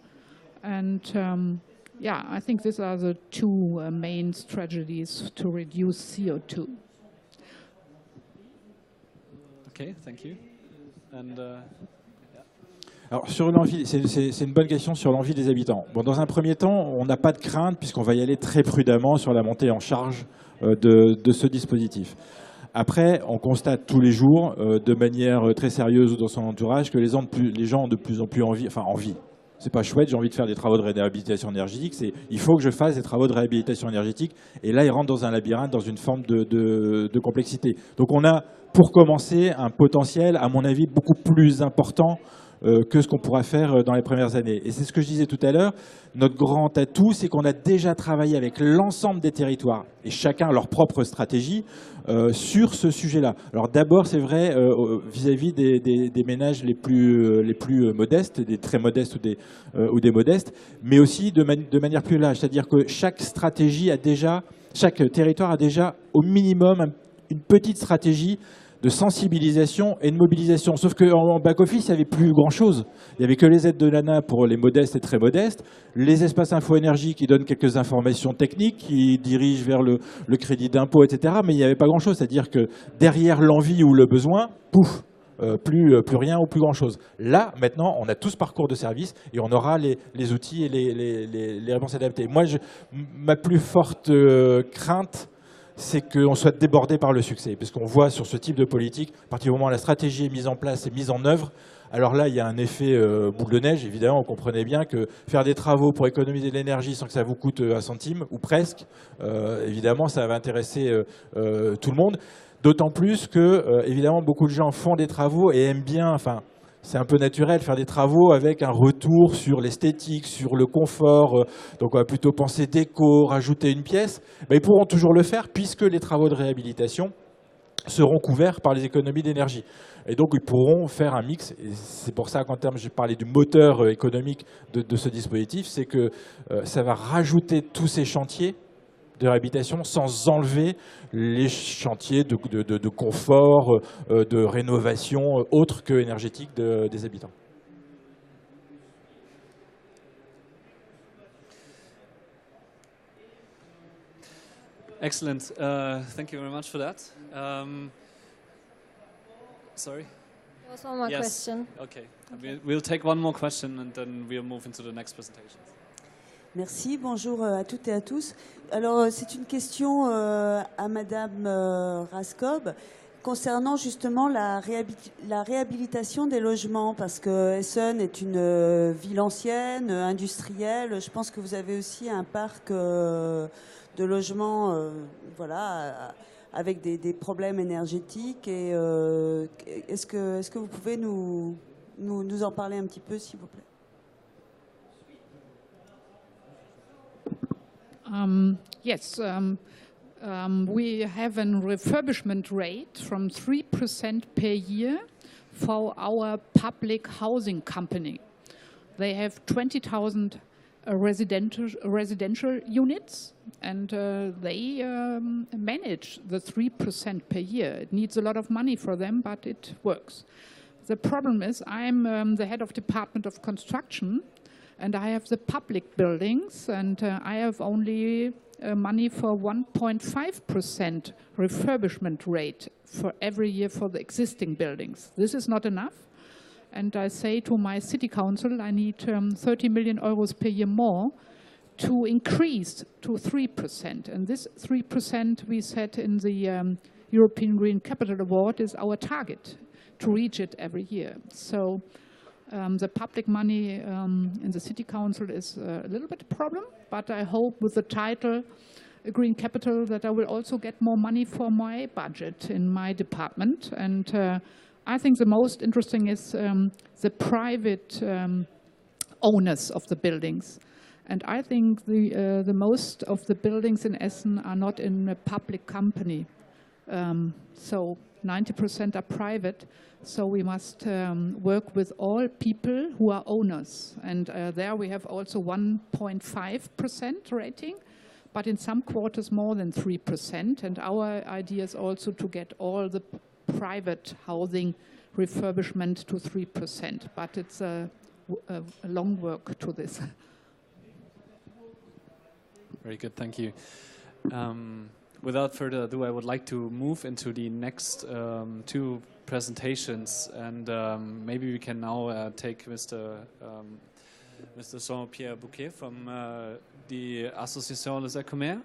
And yeah, I think these are the two main strategies to reduce CO2. okay, thank you. And Alors sur l'envie, c'est une bonne question sur l'envie des habitants. Bon, dans un premier temps, on n'a pas de crainte puisqu'on va y aller très prudemment sur la montée en charge de ce dispositif. Après, on constate tous les jours, de manière très sérieuse ou dans son entourage, que les gens ont de plus en plus envie, c'est pas chouette, j'ai envie de faire des travaux de réhabilitation énergétique, il faut que je fasse des travaux de réhabilitation énergétique, et là ils rentrent dans un labyrinthe, dans une forme de complexité. Donc on a, pour commencer, un potentiel, à mon avis, beaucoup plus important que ce qu'on pourra faire dans les premières années. Et c'est ce que je disais tout à l'heure, notre grand atout, c'est qu'on a déjà travaillé avec l'ensemble des territoires, et chacun leur propre stratégie, sur ce sujet-là. Alors d'abord, c'est vrai, vis-à-vis des ménages les plus modestes, des très modestes ou des modestes, mais aussi de manière plus large. C'est-à-dire que chaque territoire a déjà au minimum une petite stratégie de sensibilisation et de mobilisation. Sauf qu'en back-office, il n'y avait plus grand-chose. Il n'y avait que les aides de l'ANA pour les modestes et très modestes, les espaces info-énergie qui donnent quelques informations techniques, qui dirigent vers le crédit d'impôt, etc. Mais il n'y avait pas grand-chose. C'est-à-dire que derrière l'envie ou le besoin, pouf, plus rien ou plus grand-chose. Là, maintenant, on a tout ce parcours de service et on aura les outils et les réponses adaptées. Moi, ma plus forte crainte, c'est qu'on soit débordé par le succès. Parce qu'on voit sur ce type de politique, à partir du moment où la stratégie est mise en place et mise en œuvre, alors là, il y a un effet boule de neige. Évidemment, on comprenait bien que faire des travaux pour économiser de l'énergie sans que ça vous coûte un centime, ou presque, évidemment, ça va intéresser tout le monde. D'autant plus que, évidemment, beaucoup de gens font des travaux et aiment bien... Enfin, c'est un peu naturel, faire des travaux avec un retour sur l'esthétique, sur le confort. Donc on va plutôt penser déco, rajouter une pièce. Ils pourront toujours le faire puisque les travaux de réhabilitation seront couverts par les économies d'énergie. Et donc ils pourront faire un mix. Et c'est pour ça qu'en termes, j'ai parlé du moteur économique de ce dispositif, c'est que ça va rajouter tous ces chantiers de réhabilitation sans enlever les chantiers de confort, de rénovation autres que énergétiques des habitants. excellent. Thank you very much for that. Sorry? There was one more question. Okay. We'll take one more question and then we'll move into the next presentation. Merci, bonjour à toutes et à tous. Alors, c'est une question à Madame Raskop concernant justement la réhabilitation des logements, parce que Essen est une ville ancienne, industrielle. Je pense que vous avez aussi un parc de logements voilà, avec des problèmes énergétiques. Et est-ce que vous pouvez nous en parler un petit peu, s'il vous plaît? Yes, we have a refurbishment rate from 3% per year for our public housing company. They have 20,000 residential units, and they manage the 3% per year. It needs a lot of money for them, but it works. The problem is I'm the head of Department of Construction, and I have the public buildings, and I have only money for 1.5% refurbishment rate for every year for the existing buildings. This is not enough. and I say to my city council, I need 30 million euros per year more to increase to 3%. And this 3% we set in the European Green Capital Award is our target, to reach it every year. So the public money in the city council is a little bit a problem, but I hope with the title Green Capital that I will also get more money for my budget in my department. And I think the most interesting is the private owners of the buildings. And I think the most of the buildings in Essen are not in a public company. So 90% are private. So we must work with all people who are owners. And there we have also 1.5% rating, but in some quarters more than 3%. And our idea is also to get all the private housing refurbishment to 3%. But it's a long work to this. Very good, thank you. Without further ado, I would like to move into the next two presentations, and maybe we can now take Mr. Jean-Pierre Bouquet from the Association Les Ecomères,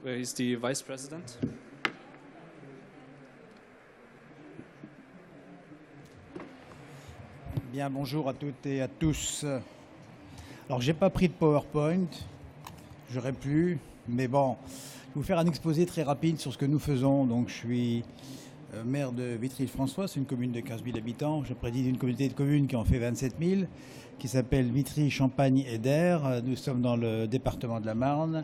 where he's the Vice President. Bien, bonjour à toutes et à tous. Alors, j'ai pas pris de PowerPoint, j'aurais pu, mais bon, je vais vous faire un exposé très rapide sur ce que nous faisons. Donc, je suis maire de Vitry-le-François, c'est une commune de 15 000 habitants. Je préside une communauté de communes qui en fait 27 000, qui s'appelle Vitry, Champagne et Der. Nous sommes dans le département de la Marne.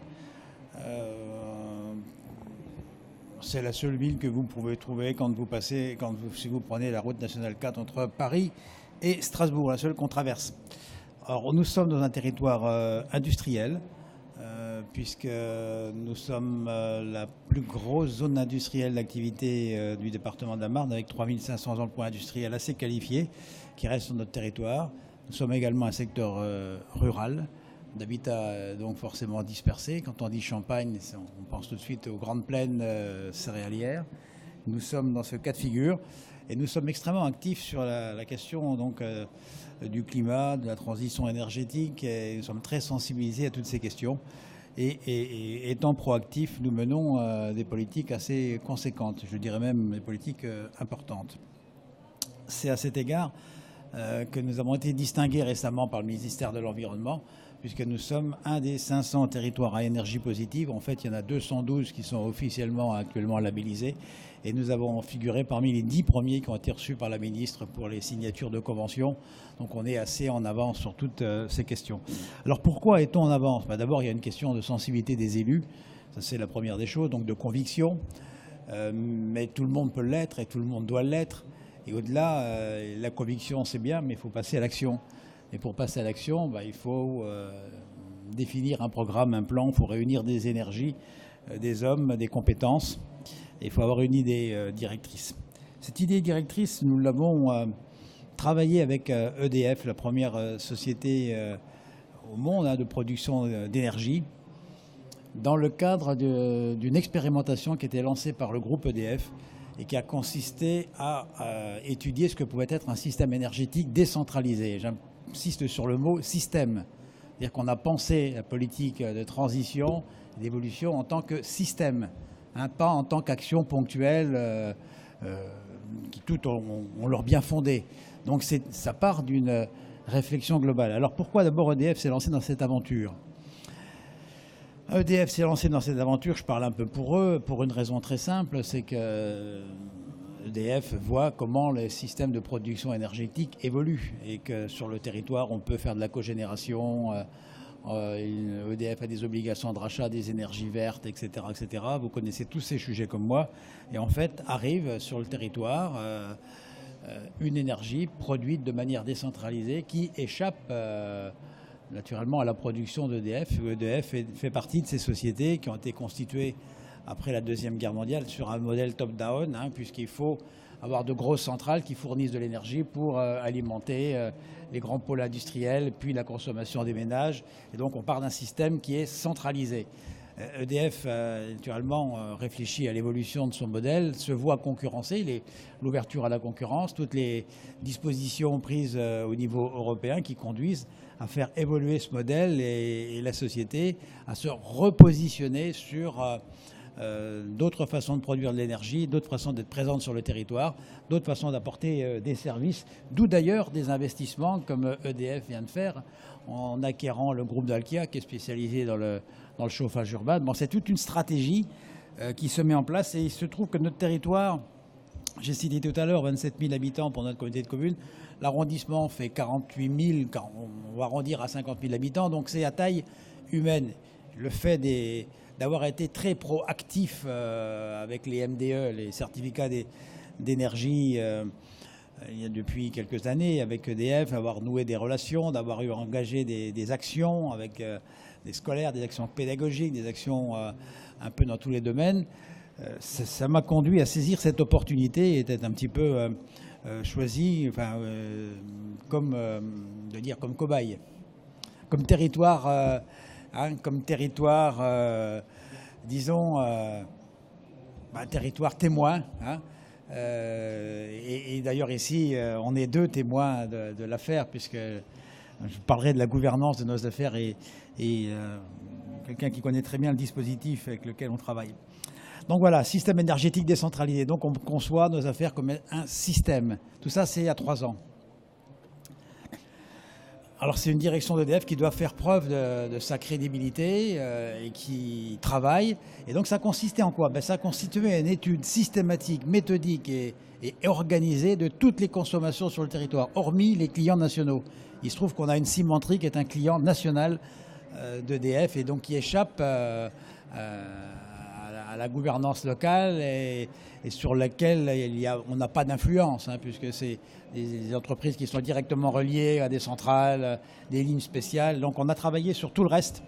C'est la seule ville que vous pouvez trouver quand vous passez, si vous prenez la route nationale 4 entre Paris et Strasbourg, la seule qu'on traverse. Alors, nous sommes dans un territoire industriel, puisque nous sommes la plus grosse zone industrielle d'activité du département de la Marne, avec 3500 emplois industriels assez qualifiés qui restent sur notre territoire. Nous sommes également un secteur rural, d'habitat donc forcément dispersé. Quand on dit Champagne, on pense tout de suite aux grandes plaines céréalières. Nous sommes dans ce cas de figure et nous sommes extrêmement actifs sur la question donc, du climat, de la transition énergétique, et nous sommes très sensibilisés à toutes ces questions. Et étant proactifs, nous menons des politiques assez conséquentes, je dirais même des politiques importantes. C'est à cet égard que nous avons été distingués récemment par le ministère de l'Environnement, puisque nous sommes un des 500 territoires à énergie positive. En fait, il y en a 212 qui sont officiellement actuellement labellisés, et nous avons figuré parmi les 10 premiers qui ont été reçus par la ministre pour les signatures de conventions. Donc on est assez en avance sur toutes ces questions. Alors pourquoi est-on en avance? D'abord, il y a une question de sensibilité des élus, ça c'est la première des choses, donc de conviction, mais tout le monde peut l'être et tout le monde doit l'être. Et au-delà, la conviction c'est bien, mais il faut passer à l'action. Et pour passer à l'action, il faut définir un programme, un plan, il faut réunir des énergies, des hommes, des compétences, et il faut avoir une idée directrice. Cette idée directrice, nous l'avons travaillée avec EDF, la première société au monde de production d'énergie, dans le cadre d'une expérimentation qui était lancée par le groupe EDF et qui a consisté à étudier ce que pouvait être un système énergétique décentralisé. J'insiste sur le mot système. C'est-à-dire qu'on a pensé la politique de transition, d'évolution en tant que système, pas en tant qu'action ponctuelle qui toutes ont leur bien fondé. Donc ça part d'une réflexion globale. Alors pourquoi d'abord EDF s'est lancé dans cette aventure? EDF s'est lancé dans cette aventure, je parle un peu pour eux, pour une raison très simple, c'est que EDF voit comment les systèmes de production énergétique évoluent et que sur le territoire, on peut faire de la cogénération. EDF a des obligations de rachat des énergies vertes, etc., etc. Vous connaissez tous ces sujets comme moi. Et en fait, arrive sur le territoire une énergie produite de manière décentralisée qui échappe naturellement à la production d'EDF. EDF fait partie de ces sociétés qui ont été constituées après la Deuxième Guerre mondiale sur un modèle top-down, puisqu'il faut avoir de grosses centrales qui fournissent de l'énergie pour alimenter les grands pôles industriels, puis la consommation des ménages. Et donc on part d'un système qui est centralisé. EDF, naturellement, réfléchit à l'évolution de son modèle, se voit concurrencer, l'ouverture à la concurrence, toutes les dispositions prises au niveau européen qui conduisent à faire évoluer ce modèle et la société à se repositionner sur d'autres façons de produire de l'énergie, d'autres façons d'être présente sur le territoire, d'autres façons d'apporter des services, d'où d'ailleurs des investissements comme EDF vient de faire en acquérant le groupe d'Alkia qui est spécialisé dans le chauffage urbain. Bon, c'est toute une stratégie qui se met en place et il se trouve que notre territoire, j'ai cité tout à l'heure 27 000 habitants pour notre communauté de communes, l'arrondissement fait 48 000, on va arrondir à 50 000 habitants, donc c'est à taille humaine. Le fait d'avoir été très proactif avec les MDE, les certificats d'énergie, il y a depuis quelques années avec EDF, avoir noué des relations, d'avoir eu engagé des actions avec des scolaires, des actions pédagogiques, des actions un peu dans tous les domaines, ça m'a conduit à saisir cette opportunité et d'être un petit peu choisi, enfin, comme cobaye, comme territoire, disons, un territoire témoin. Hein, et d'ailleurs ici, on est deux témoins de l'affaire, puisque je parlerai de la gouvernance de nos affaires et quelqu'un qui connaît très bien le dispositif avec lequel on travaille. Donc voilà, système énergétique décentralisé. Donc on conçoit nos affaires comme un système. Tout ça, c'est il y a 3 ans. Alors c'est une direction d'EDF qui doit faire preuve de sa crédibilité et qui travaille. Et donc ça consistait en quoi? Ça constituait une étude systématique, méthodique et organisée de toutes les consommations sur le territoire, hormis les clients nationaux. Il se trouve qu'on a une cimenterie qui est un client national d'EDF et donc qui échappe à la gouvernance locale et sur laquelle on n'a pas d'influence, hein, puisque c'est des entreprises qui sont directement reliées à des centrales, des lignes spéciales. Donc on a travaillé sur tout le reste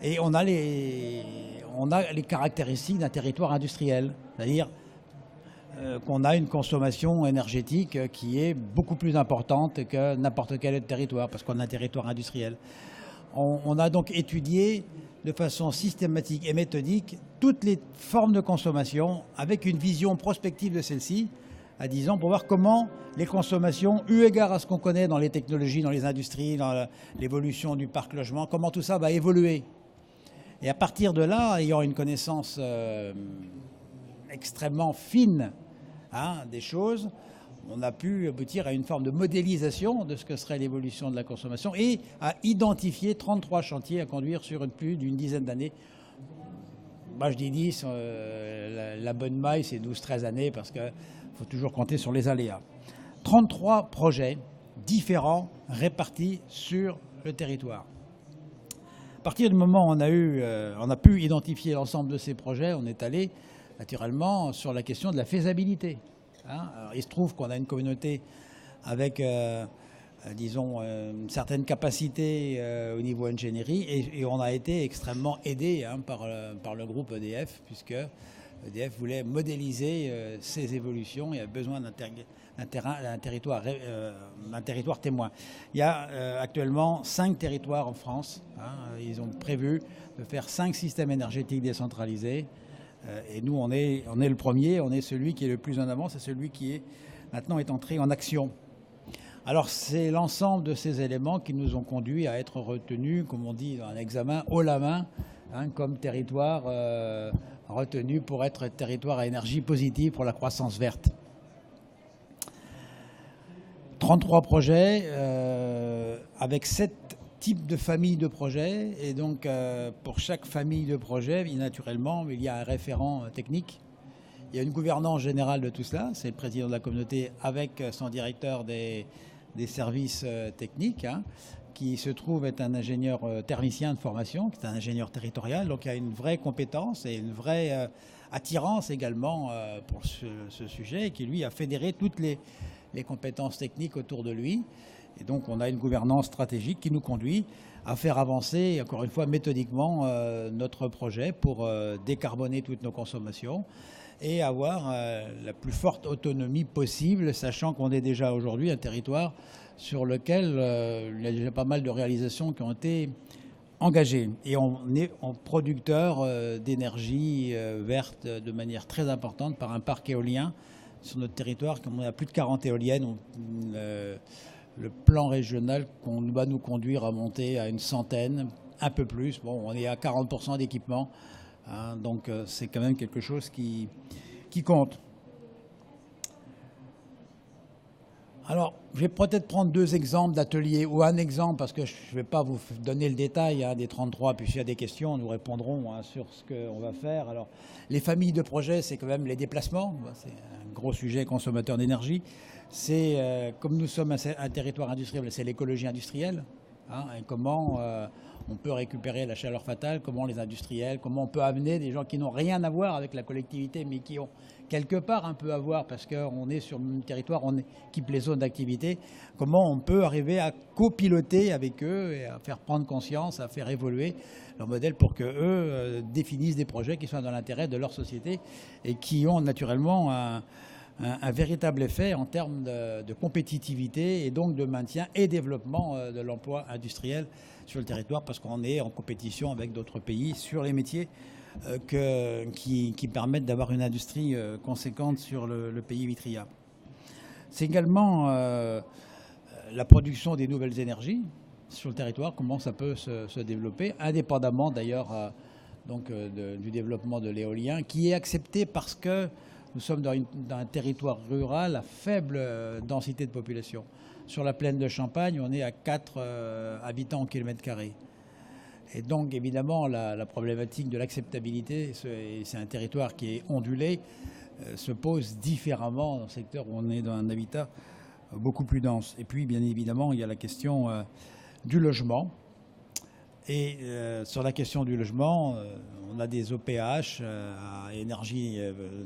et on a les caractéristiques d'un territoire industriel, c'est-à-dire qu'on a une consommation énergétique qui est beaucoup plus importante que n'importe quel autre territoire, parce qu'on a un territoire industriel. On a donc étudié de façon systématique et méthodique toutes les formes de consommation avec une vision prospective de celle-ci à 10 ans pour voir comment les consommations, eu égard à ce qu'on connaît dans les technologies, dans les industries, dans l'évolution du parc logement, comment tout ça va évoluer. Et à partir de là, ayant une connaissance extrêmement fine des choses, on a pu aboutir à une forme de modélisation de ce que serait l'évolution de la consommation et à identifier 33 chantiers à conduire sur plus d'une dizaine d'années. Moi, je dis 10, la bonne maille, c'est 12-13 années parce qu'il faut toujours compter sur les aléas. 33 projets différents répartis sur le territoire. À partir du moment où on a pu identifier l'ensemble de ces projets, on est allé naturellement sur la question de la faisabilité. Alors, il se trouve qu'on a une communauté avec, disons, une certaine capacité au niveau ingénierie et on a été extrêmement aidé par le groupe EDF, puisque EDF voulait modéliser ces évolutions et a besoin d'un territoire témoin. Il y a actuellement 5 territoires en France. Ils ont prévu de faire 5 systèmes énergétiques décentralisés. Et nous, on est le premier, on est celui qui est le plus en avant, c'est celui qui maintenant est entré en action. Alors c'est l'ensemble de ces éléments qui nous ont conduits à être retenus, comme on dit dans un examen, haut la main, comme territoire retenu pour être territoire à énergie positive pour la croissance verte. 33 projets avec 7 type de famille de projets et donc pour chaque famille de projets, naturellement, il y a un référent technique. Il y a une gouvernance générale de tout cela, c'est le président de la communauté avec son directeur des services techniques, qui se trouve être un ingénieur thermicien de formation, qui est un ingénieur territorial, donc il y a une vraie compétence et une vraie attirance également pour ce sujet, et qui lui a fédéré toutes les compétences techniques autour de lui. Et donc on a une gouvernance stratégique qui nous conduit à faire avancer, encore une fois méthodiquement, notre projet pour décarboner toutes nos consommations et avoir la plus forte autonomie possible, sachant qu'on est déjà aujourd'hui un territoire sur lequel il y a déjà pas mal de réalisations qui ont été engagé. Et on est en producteur d'énergie verte de manière très importante par un parc éolien sur notre territoire. Comme on a plus de 40 éoliennes, le plan régional va nous conduire à monter à une centaine, un peu plus. Bon, on est à 40% d'équipement, hein, donc c'est quand même quelque chose qui compte. Alors, je vais peut-être prendre deux exemples d'ateliers, ou un exemple, parce que je ne vais pas vous donner le détail des 33, puis s'il y a des questions, nous répondrons sur ce qu'on va faire. Alors, les familles de projets, c'est quand même les déplacements, c'est un gros sujet consommateur d'énergie. C'est, comme nous sommes un territoire industriel, c'est l'écologie industrielle, hein, et comment on peut récupérer la chaleur fatale, comment les industriels, comment on peut amener des gens qui n'ont rien à voir avec la collectivité, mais qui ont quelque part un peu à voir, parce qu'on est sur un territoire, on équipe les zones d'activité, comment on peut arriver à copiloter avec eux et à faire prendre conscience, à faire évoluer leur modèle pour qu'eux définissent des projets qui soient dans l'intérêt de leur société et qui ont naturellement un véritable effet en termes de compétitivité et donc de maintien et développement de l'emploi industriel sur le territoire, parce qu'on est en compétition avec d'autres pays sur les métiers qui permettent d'avoir une industrie conséquente sur le pays vitria. C'est également la production des nouvelles énergies sur le territoire, comment ça peut se développer, indépendamment d'ailleurs du développement de l'éolien, qui est accepté parce que nous sommes dans un territoire rural à faible densité de population. Sur la plaine de Champagne, on est à 4 habitants au kilomètre carré. Et donc, évidemment, la problématique de l'acceptabilité, c'est un territoire qui est ondulé, se pose différemment dans le secteur où on est dans un habitat beaucoup plus dense. Et puis, bien évidemment, il y a la question du logement. Et sur la question du logement, on a des OPH à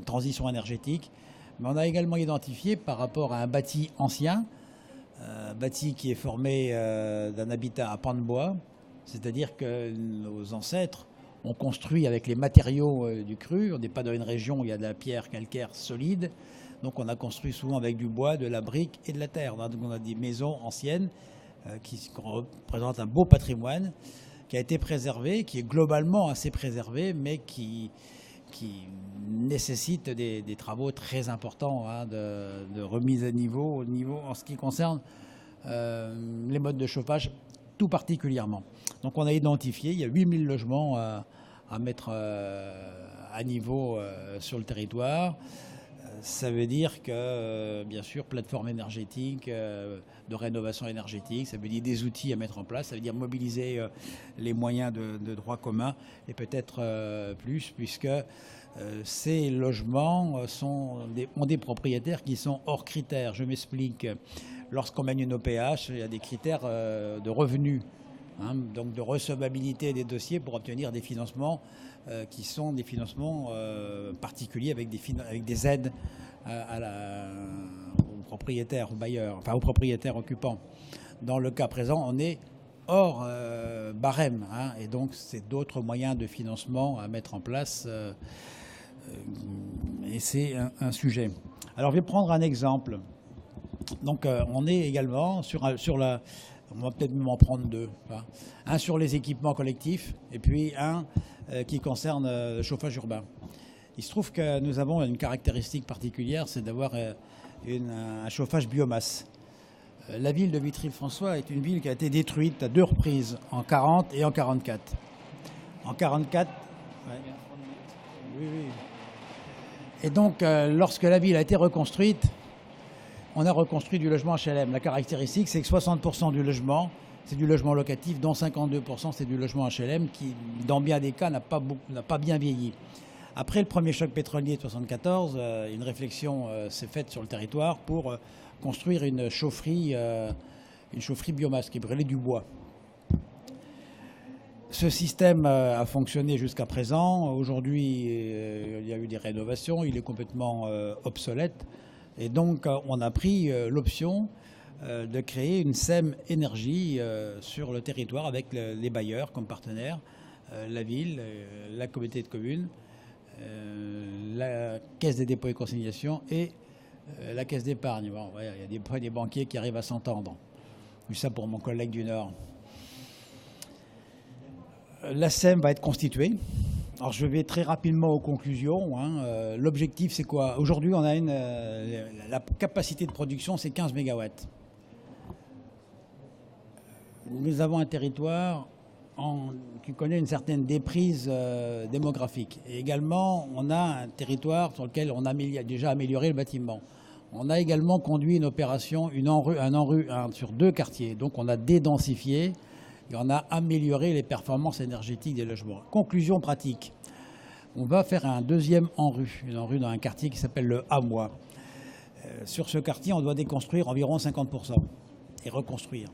transition énergétique, mais on a également identifié par rapport à un bâti ancien, bâti qui est formé d'un habitat à pans de bois, c'est-à-dire que nos ancêtres ont construit avec les matériaux du cru. On n'est pas dans une région où il y a de la pierre calcaire solide, donc on a construit souvent avec du bois, de la brique et de la terre. Donc on a des maisons anciennes qui représentent un beau patrimoine qui a été préservé, qui est globalement assez préservé, mais qui nécessite des travaux très importants de remise à niveau en ce qui concerne les modes de chauffage tout particulièrement. Donc on a identifié, il y a 8000 logements à mettre à niveau sur le territoire. Ça veut dire que, bien sûr, plateforme énergétique, de rénovation énergétique, ça veut dire des outils à mettre en place, ça veut dire mobiliser les moyens de droit commun et peut-être plus, puisque ces logements ont des propriétaires qui sont hors critères. Je m'explique. Lorsqu'on mène une OPH, il y a des critères de revenus, hein, donc de recevabilité des dossiers pour obtenir des financements qui sont des financements particuliers avec des aides aux propriétaires, aux bailleurs, enfin aux propriétaires occupants. Dans le cas présent, on est hors barème, hein, et donc c'est d'autres moyens de financement à mettre en place et c'est un sujet. Alors je vais prendre un exemple. Donc on est également on va peut-être même en prendre deux. Hein. Un sur les équipements collectifs et puis un qui concerne le chauffage urbain. Il se trouve que nous avons une caractéristique particulière, c'est d'avoir un chauffage biomasse. La ville de Vitry-le-François est une ville qui a été détruite à 2 reprises, en 40 et en 44. En 44, ouais. Oui. Et donc, lorsque la ville a été reconstruite, on a reconstruit du logement HLM. La caractéristique, c'est que 60% du logement, c'est du logement locatif, dont 52% c'est du logement HLM, qui, dans bien des cas, n'a pas bien vieilli. Après le premier choc pétrolier de 1974, une réflexion s'est faite sur le territoire pour construire une chaufferie biomasse qui brûlait du bois. Ce système a fonctionné jusqu'à présent. Aujourd'hui, il y a eu des rénovations, il est complètement obsolète. Et donc, on a pris l'option de créer une SEM énergie sur le territoire avec les bailleurs comme partenaires, la ville, la communauté de communes, la Caisse des dépôts et consignations et la Caisse d'épargne. Bon, ouais, il y a des banquiers qui arrivent à s'entendre. Vu ça pour mon collègue du Nord. la SEM va être constituée. Alors je vais très rapidement aux conclusions. L'objectif c'est quoi? Aujourd'hui on a la capacité de production c'est 15 MW. Nous avons un territoire qui connaît une certaine déprise démographique. Et également on a un territoire sur lequel on a déjà amélioré le bâtiment. On a également conduit une opération, sur 2 quartiers. Donc on a dédensifié et on a amélioré les performances énergétiques des logements. Conclusion pratique. On va faire un deuxième une en rue dans un quartier qui s'appelle le Hamois. Sur ce quartier, on doit déconstruire environ 50% et reconstruire.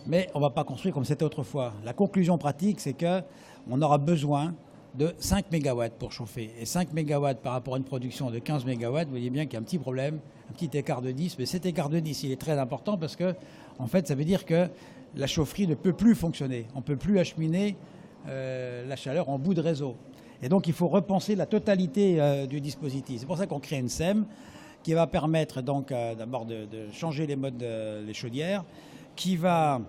Mais on ne va pas construire comme c'était autrefois. La conclusion pratique, c'est qu'on aura besoin de 5 MW pour chauffer. Et 5 MW par rapport à une production de 15 MW, vous voyez bien qu'il y a un petit problème, un petit écart de 10. Mais cet écart de 10, il est très important parce que, en fait, ça veut dire que la chaufferie ne peut plus fonctionner. On ne peut plus acheminer la chaleur en bout de réseau. Et donc, il faut repenser la totalité du dispositif. C'est pour ça qu'on crée une SEM qui va permettre donc d'abord de changer les modes, les chaudières, qui va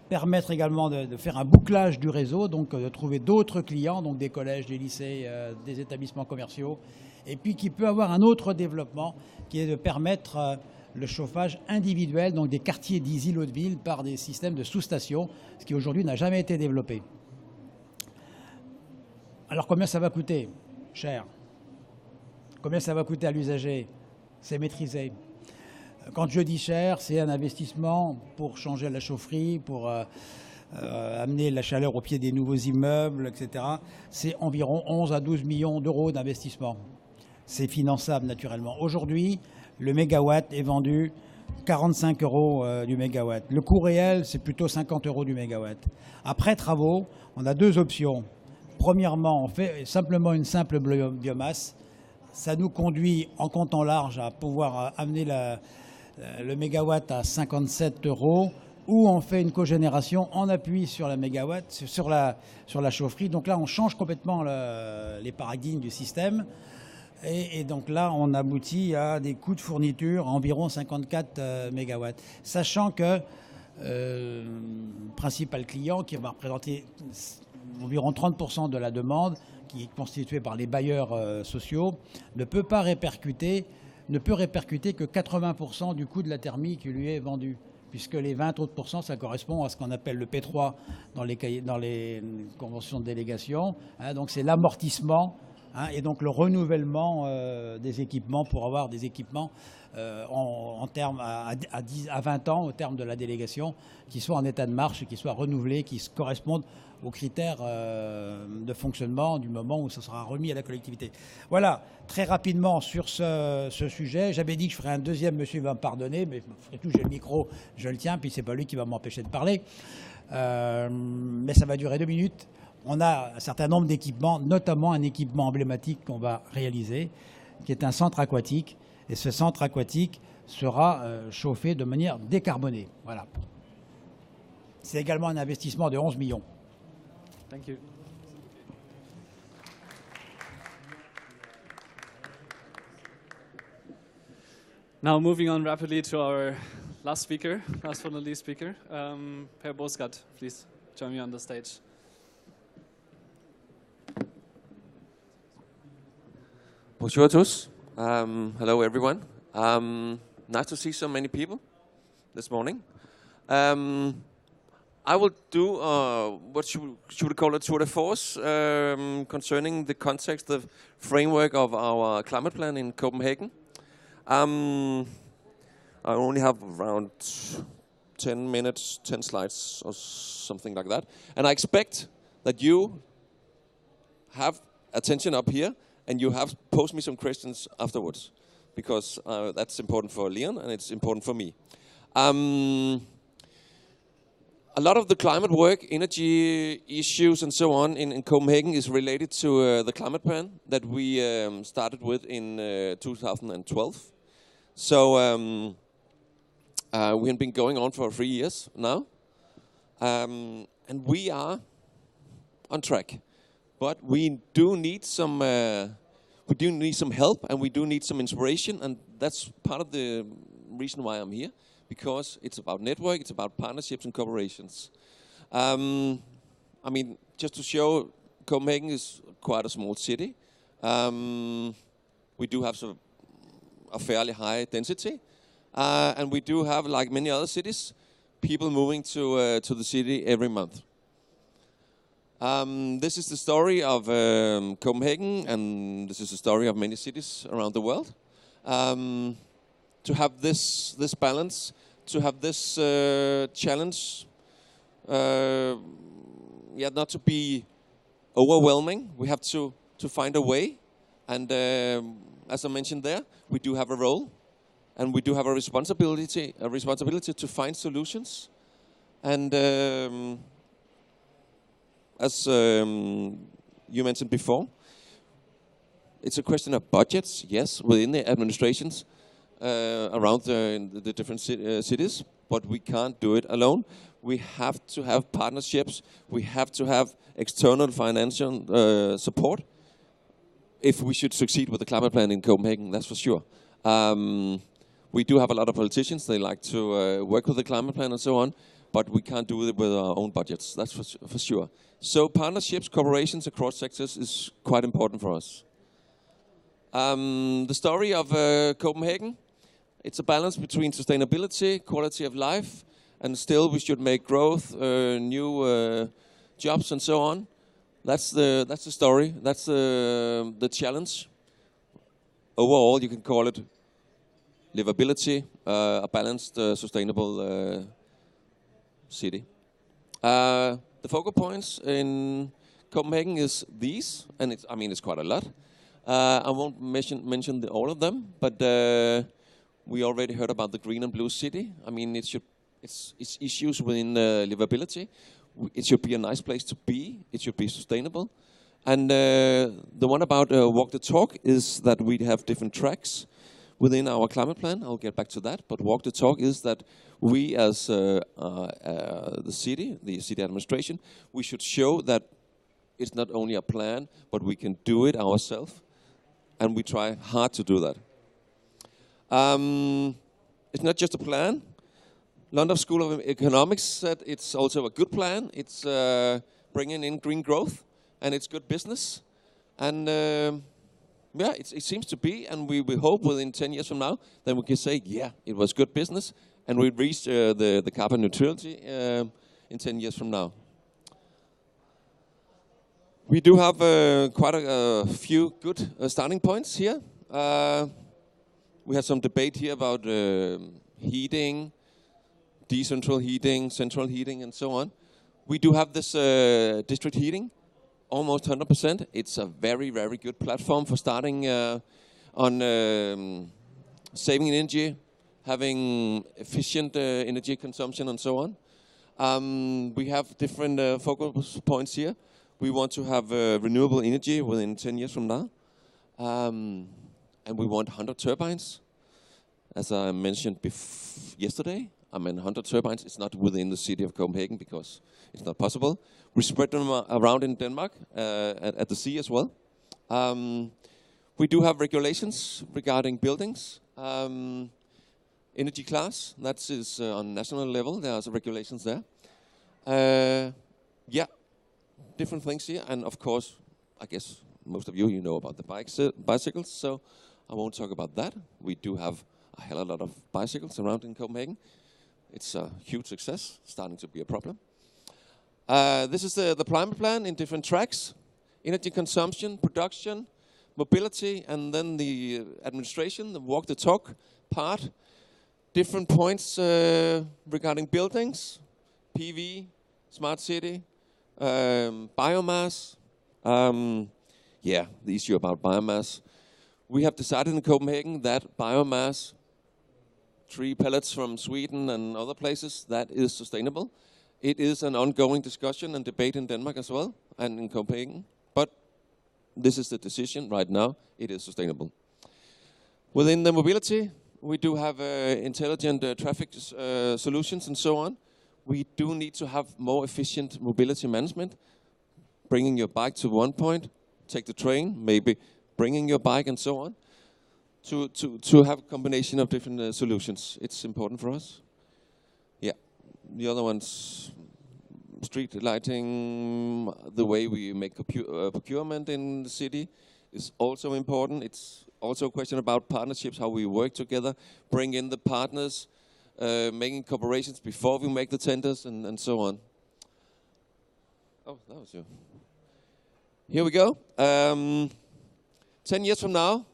permettre également de faire un bouclage du réseau, donc de trouver d'autres clients, donc des collèges, des lycées, des établissements commerciaux, et puis qui peut avoir un autre développement qui est de permettre le chauffage individuel, donc des quartiers dits îlots de ville par des systèmes de sous-stations, ce qui aujourd'hui n'a jamais été développé. Alors combien ça va coûter? Cher. Combien ça va coûter à l'usager? C'est maîtrisé. Quand je dis cher, c'est un investissement pour changer la chaufferie, pour amener la chaleur au pied des nouveaux immeubles, etc. C'est environ 11 à 12 millions d'euros d'investissement. C'est finançable naturellement. Aujourd'hui, le mégawatt est vendu 45 euros du mégawatt. Le coût réel, c'est plutôt 50 euros du mégawatt. Après travaux, on a 2 options. Premièrement, on fait simplement une simple biomasse. Ça nous conduit en comptant large à pouvoir amener le mégawatt à 57 euros, ou on fait une cogénération en appui sur la mégawatt, sur la chaufferie. Donc là, on change complètement les paradigmes du système. Et donc là, on aboutit à des coûts de fourniture à environ 54 mégawatts. Sachant que le principal client, qui va représenter environ 30% de la demande, qui est constituée par les bailleurs sociaux, ne peut répercuter que 80% du coût de la thermie qui lui est vendu, puisque les 20 autres pourcents, ça correspond à ce qu'on appelle le P3 dans les conventions de délégation. Donc c'est l'amortissement et donc le renouvellement des équipements pour avoir des équipements en termes à 20 ans au terme de la délégation, qui soient en état de marche et qui soient renouvelés, qui correspondent aux critères de fonctionnement du moment où ça sera remis à la collectivité. Voilà, très rapidement sur ce sujet. J'avais dit que je ferais un deuxième, monsieur va me pardonner, mais après tout, j'ai le micro, je le tiens, puis c'est pas lui qui va m'empêcher de parler. Mais ça va durer 2 minutes. On a un certain nombre d'équipements, notamment un équipement emblématique qu'on va réaliser, qui est un centre aquatique. Et ce centre aquatique sera chauffé de manière décarbonée. Voilà. C'est également un investissement de 11 millions. Thank you. Now moving on rapidly to our last but not least speaker, Per Bosgaard, please join me on the stage. Bonjour à tous. Hello everyone. Nice to see so many people this morning. I will do what should we call a tour de force concerning the context, the framework of our climate plan in Copenhagen. I only have around 10 minutes, 10 slides or something like that. And I expect that you have attention up here and you have posed me some questions afterwards, because that's important for Leon and it's important for me. A lot of the climate work, energy issues and so on in Copenhagen is related to the climate plan that we started with in 2012. So we have been going on for 3 years now. And we are on track. But we do need some help, and we do need some inspiration, and that's part of the reason why I'm here. Because it's about network, it's about partnerships and cooperations. I mean, just to show, Copenhagen is quite a small city. We do have a fairly high density, and we do have, like many other cities, people moving to the city every month. This is the story of Copenhagen, and this is the story of many cities around the world. To have this balance, to have this challenge, not to be overwhelming, we have to find a way. And as I mentioned there, we do have a role, and we do have a responsibility to find solutions. And as you mentioned before, it's a question of budgets, yes, within the administrations around the different cities, but we can't do it alone. We have to have partnerships. We have to have external financial support if we should succeed with the climate plan in Copenhagen, that's for sure. We do have a lot of politicians. They like to work with the climate plan and so on, but we can't do it with our own budgets, that's for sure. So partnerships, cooperations across sectors is quite important for us. The story of Copenhagen, it's a balance between sustainability, quality of life, and still we should make growth, new jobs and so on. That's the story, that's the challenge. Overall, you can call it livability, a balanced, sustainable city. The focal points in Copenhagen is these, and it's quite a lot. I won't mention all of them, but we already heard about the green and blue city. I mean, it's issues within livability. It should be a nice place to be. It should be sustainable. And the one about walk the talk is that we have different tracks within our climate plan. I'll get back to that. But walk the talk is that we as the city administration, we should show that it's not only a plan, but we can do it ourselves. And we try hard to do that. It's not just a plan. London School of Economics said it's also a good plan. It's bringing in green growth, and it's good business. And it seems to be, and we hope within 10 years from now, then we can say, yeah, it was good business, and we reached the carbon neutrality in 10 years from now. We do have quite a few good starting points here. We had some debate here about heating, decentral heating, central heating, and so on. We do have this district heating, almost 100%. It's a very, very good platform for starting on saving energy, having efficient energy consumption, and so on. We have different focus points here. We want to have renewable energy within 10 years from now. And we want 100 turbines. As I mentioned yesterday, 100 turbines. It's not within the city of Copenhagen because it's not possible. We spread them around in Denmark, at the sea as well. We do have regulations regarding buildings. Energy class, that is on national level. There are some regulations there. Different things here. And of course, I guess most of you know about the bicycles, so I won't talk about that. We do have a hell of a lot of bicycles around in Copenhagen. It's a huge success, starting to be a problem. This is the climate plan in different tracks. Energy consumption, production, mobility, and then the administration, the walk the talk part. Different points regarding buildings, PV, smart city, biomass. The issue about biomass. We have decided in Copenhagen that biomass, tree pellets from Sweden and other places, that is sustainable. It is an ongoing discussion and debate in Denmark as well, and in Copenhagen. But this is the decision right now. It is sustainable. Within the mobility, we do have intelligent traffic solutions and so on. We do need to have more efficient mobility management. Bringing your bike to one point, take the train, maybe bringing your bike and so on. To have a combination of different solutions. It's important for us. Yeah, the other ones, street lighting, the way we make procurement in the city is also important. It's also a question about partnerships, how we work together, bring in the partners, making cooperations before we make the tenders, and so on. Oh, that was you. Here we go. 10 years from now,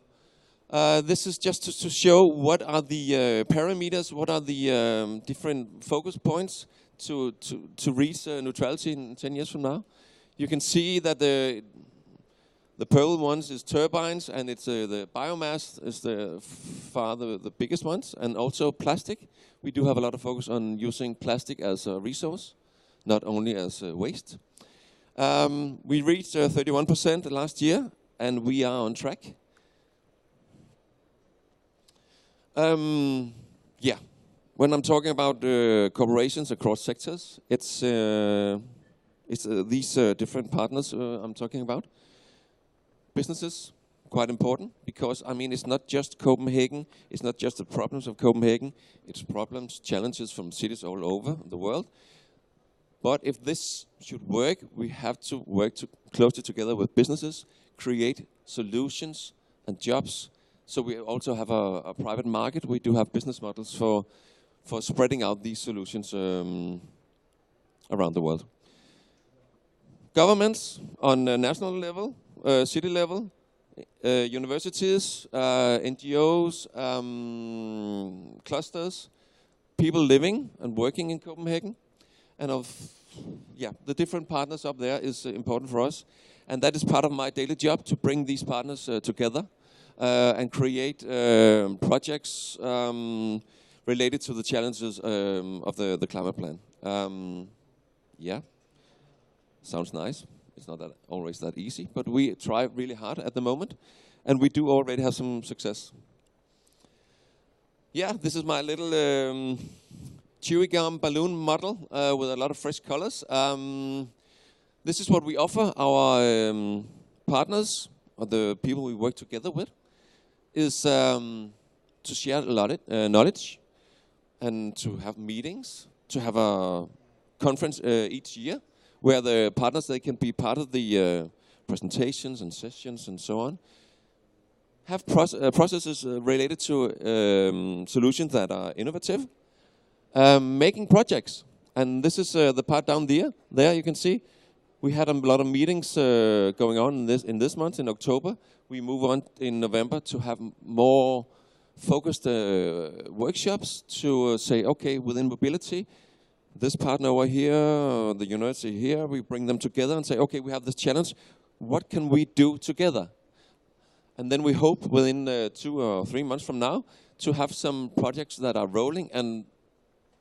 this is just to show what are the parameters, what are the different focus points to reach neutrality in 10 years from now. You can see that the purple ones is turbines, and it's the biomass is the biggest ones, and also plastic. We do have a lot of focus on using plastic as a resource, not only as waste. We reached 31% last year, and we are on track. Yeah, when I'm talking about cooperations across sectors, it's these different partners I'm talking about. Businesses, quite important, because I mean it's not just Copenhagen, it's not just the problems of Copenhagen, it's problems, challenges from cities all over the world. But if this should work, we have to work closely together with businesses, create solutions and jobs. So we also have a private market. We do have business models for spreading out these solutions around the world. Governments on a national level, city level, universities, NGOs, clusters, people living and working in Copenhagen, and the different partners up there is important for us. And that is part of my daily job, to bring these partners together and create projects related to the challenges of the climate plan. Yeah, sounds nice. It's not always that easy, but we try really hard at the moment, and we do already have some success. Yeah, this is my little chewy gum balloon model with a lot of fresh colors. This is what we offer our partners, or the people we work together with, is to share a lot of knowledge, and to have meetings, to have a conference each year, where the partners, they can be part of the presentations and sessions and so on. Have processes related to solutions that are innovative. Making projects. And this is the part down there. There you can see we had a lot of meetings going on in this month, in October. We move on in November to have more focused workshops to say, okay, within mobility, this partner over here, the university here, we bring them together and say, okay, we have this challenge. What can we do together? And then we hope within 2 or 3 months from now to have some projects that are rolling, and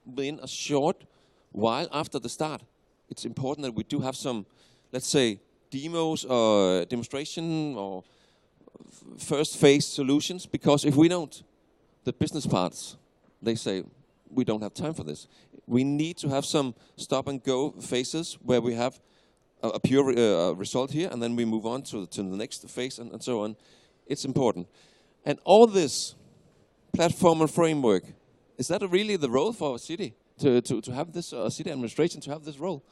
within a short while after the start, it's important that we do have some, let's say, demos or demonstration or first phase solutions, because if we don't, the business parts, they say, we don't have time for this. We need to have some stop and go phases where we have a pure result here, and then we move on to the next phase and so on. It's important. And all this platform and framework, is that really the role for a city? To have this city administration, to have this role?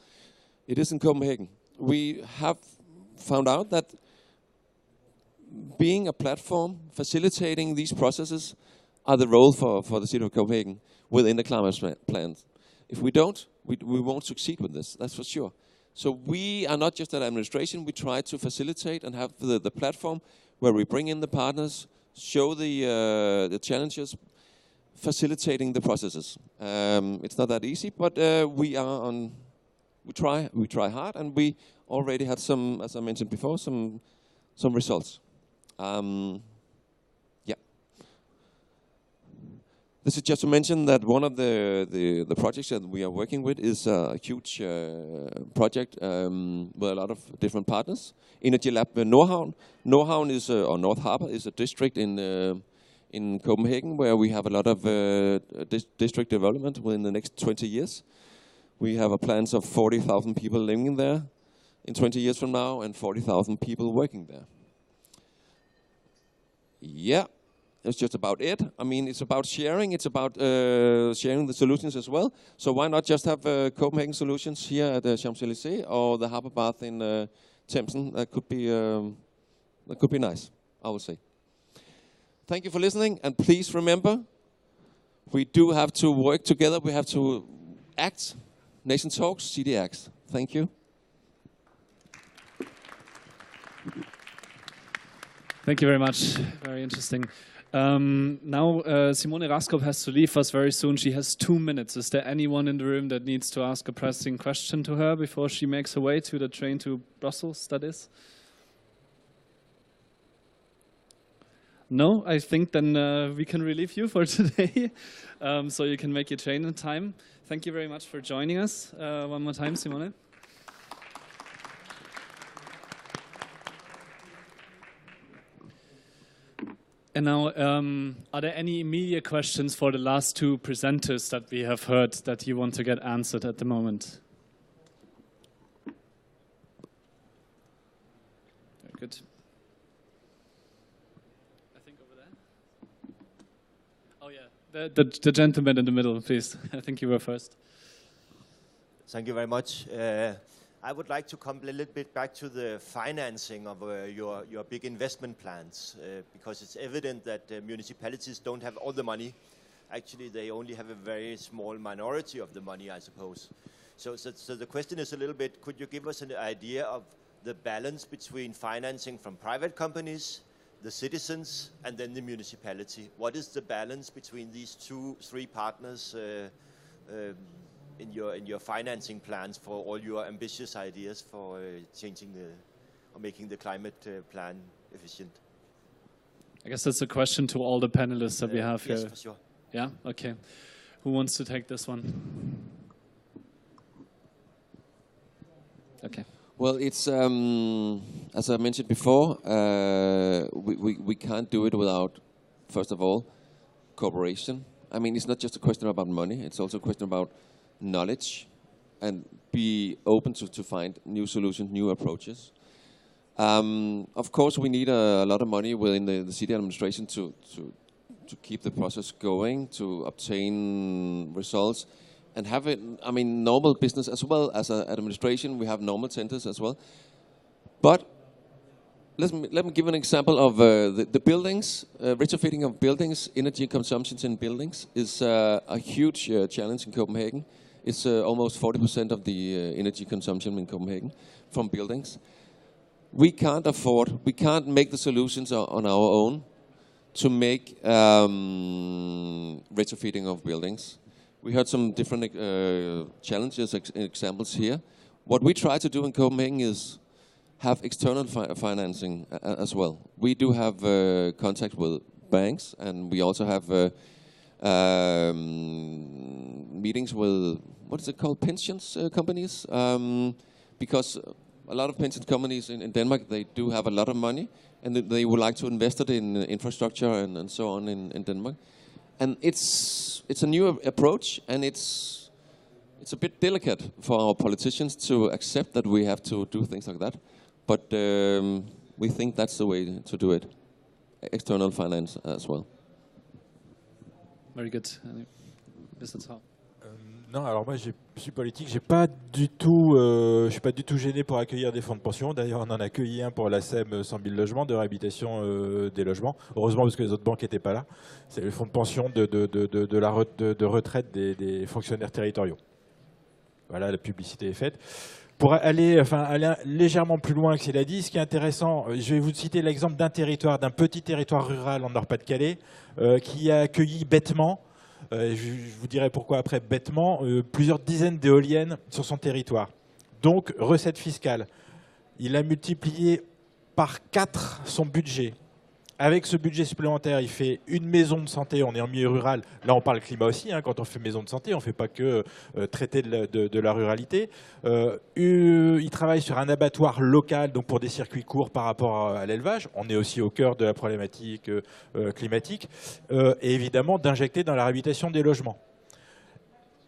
It is in Copenhagen. We have found out that being a platform, facilitating these processes, are the role for the city of Copenhagen within the climate plan. If we don't, we won't succeed with this, that's for sure. So we are not just an administration, we try to facilitate and have the platform where we bring in the partners, show the challenges, facilitating the processes. It's not that easy, but we try hard, and we already had some, as I mentioned before, some results. Yeah. This is just to mention that one of the projects that we are working with is a huge project with a lot of different partners. Energy Lab Nordhavn. Nordhavn is, or North Harbour is a district in Copenhagen where we have a lot of district development within the next 20 years. We have a plans of 40,000 people living there in 20 years from now, and 40,000 people working there. Yeah, is just about it. I mean, it's about sharing. It's about sharing the solutions as well. So why not just have Copenhagen solutions here at the Champs-Élysées or the Harbour Bath in Thamesen? That could be nice, I would say. Thank you for listening, and please remember, we do have to work together. We have to act. Nation talks, CD acts. Thank you. Thank you very much. Very interesting. Now, Simone Raskop has to leave us very soon. She has 2 minutes. Is there anyone in the room that needs to ask a pressing question to her before she makes her way to the train to Brussels, that is? No, I think then we can relieve you for today, so you can make your train in time. Thank you very much for joining us. One more time, Simone. And now, are there any immediate questions for the last 2 presenters that we have heard that you want to get answered at the moment? Very good. I think over there. Oh yeah, the gentleman in the middle, please. I think you were first. Thank you very much. I would like to come a little bit back to the financing of your big investment plans, because it's evident that municipalities don't have all the money. Actually, they only have a very small minority of the money, I suppose. So the question is a little bit, could you give us an idea of the balance between financing from private companies, the citizens, and then the municipality? What is the balance between these 2-3 partners in your financing plans for all your ambitious ideas for changing or making the climate plan efficient? I guess that's a question to all the panelists that we have here. Yes, for sure. Yeah? Okay. Who wants to take this one? Okay. Well, it's as I mentioned before, we can't do it without, first of all, cooperation. I mean, it's not just a question about money; it's also a question about knowledge, and be open to find new solutions, new approaches. Of course, we need a lot of money within the city administration to keep the process going, to obtain results, and have it. I mean, normal business as well as an administration. We have normal centers as well. But let me give an example of the buildings, retrofitting of buildings, energy consumptions in buildings is a huge challenge in Copenhagen. It's almost 40% of the energy consumption in Copenhagen from buildings. We can't make the solutions on our own to make retrofitting of buildings. We heard some different challenges, examples here. What we try to do in Copenhagen is have external financing as well. We do have contact with banks, and we also have meetings with, what is it called, pensions companies? Because a lot of pension companies in Denmark, they do have a lot of money, and they would like to invest it in infrastructure and so on in Denmark. And it's a new approach, and it's a bit delicate for our politicians to accept that we have to do things like that. But we think that's the way to do it. External finance as well. Very good. Mr. Tom. Non, alors moi je suis politique, je suis pas du tout gêné pour accueillir des fonds de pension. D'ailleurs, on en a accueilli un pour la SEM 100 000 logements, de réhabilitation des logements. Heureusement, parce que les autres banques n'étaient pas là. C'est le fonds de pension de retraite des fonctionnaires territoriaux. Voilà, la publicité est faite. Pour aller légèrement plus loin que ce qu'il a dit, ce qui est intéressant, je vais vous citer l'exemple d'un petit territoire rural en Nord-Pas-de-Calais, qui a accueilli bêtement, je vous dirai pourquoi après bêtement, plusieurs dizaines d'éoliennes sur son territoire. Donc, recette fiscale. Il a multiplié par 4 son budget. Avec ce budget supplémentaire, il fait une maison de santé, on est en milieu rural. Là, on parle climat aussi, hein, quand on fait maison de santé, on ne fait pas que traiter de la ruralité. Il travaille sur un abattoir local, donc pour des circuits courts par rapport à l'élevage. On est aussi au cœur de la problématique climatique. Et évidemment, d'injecter dans la réhabilitation des logements.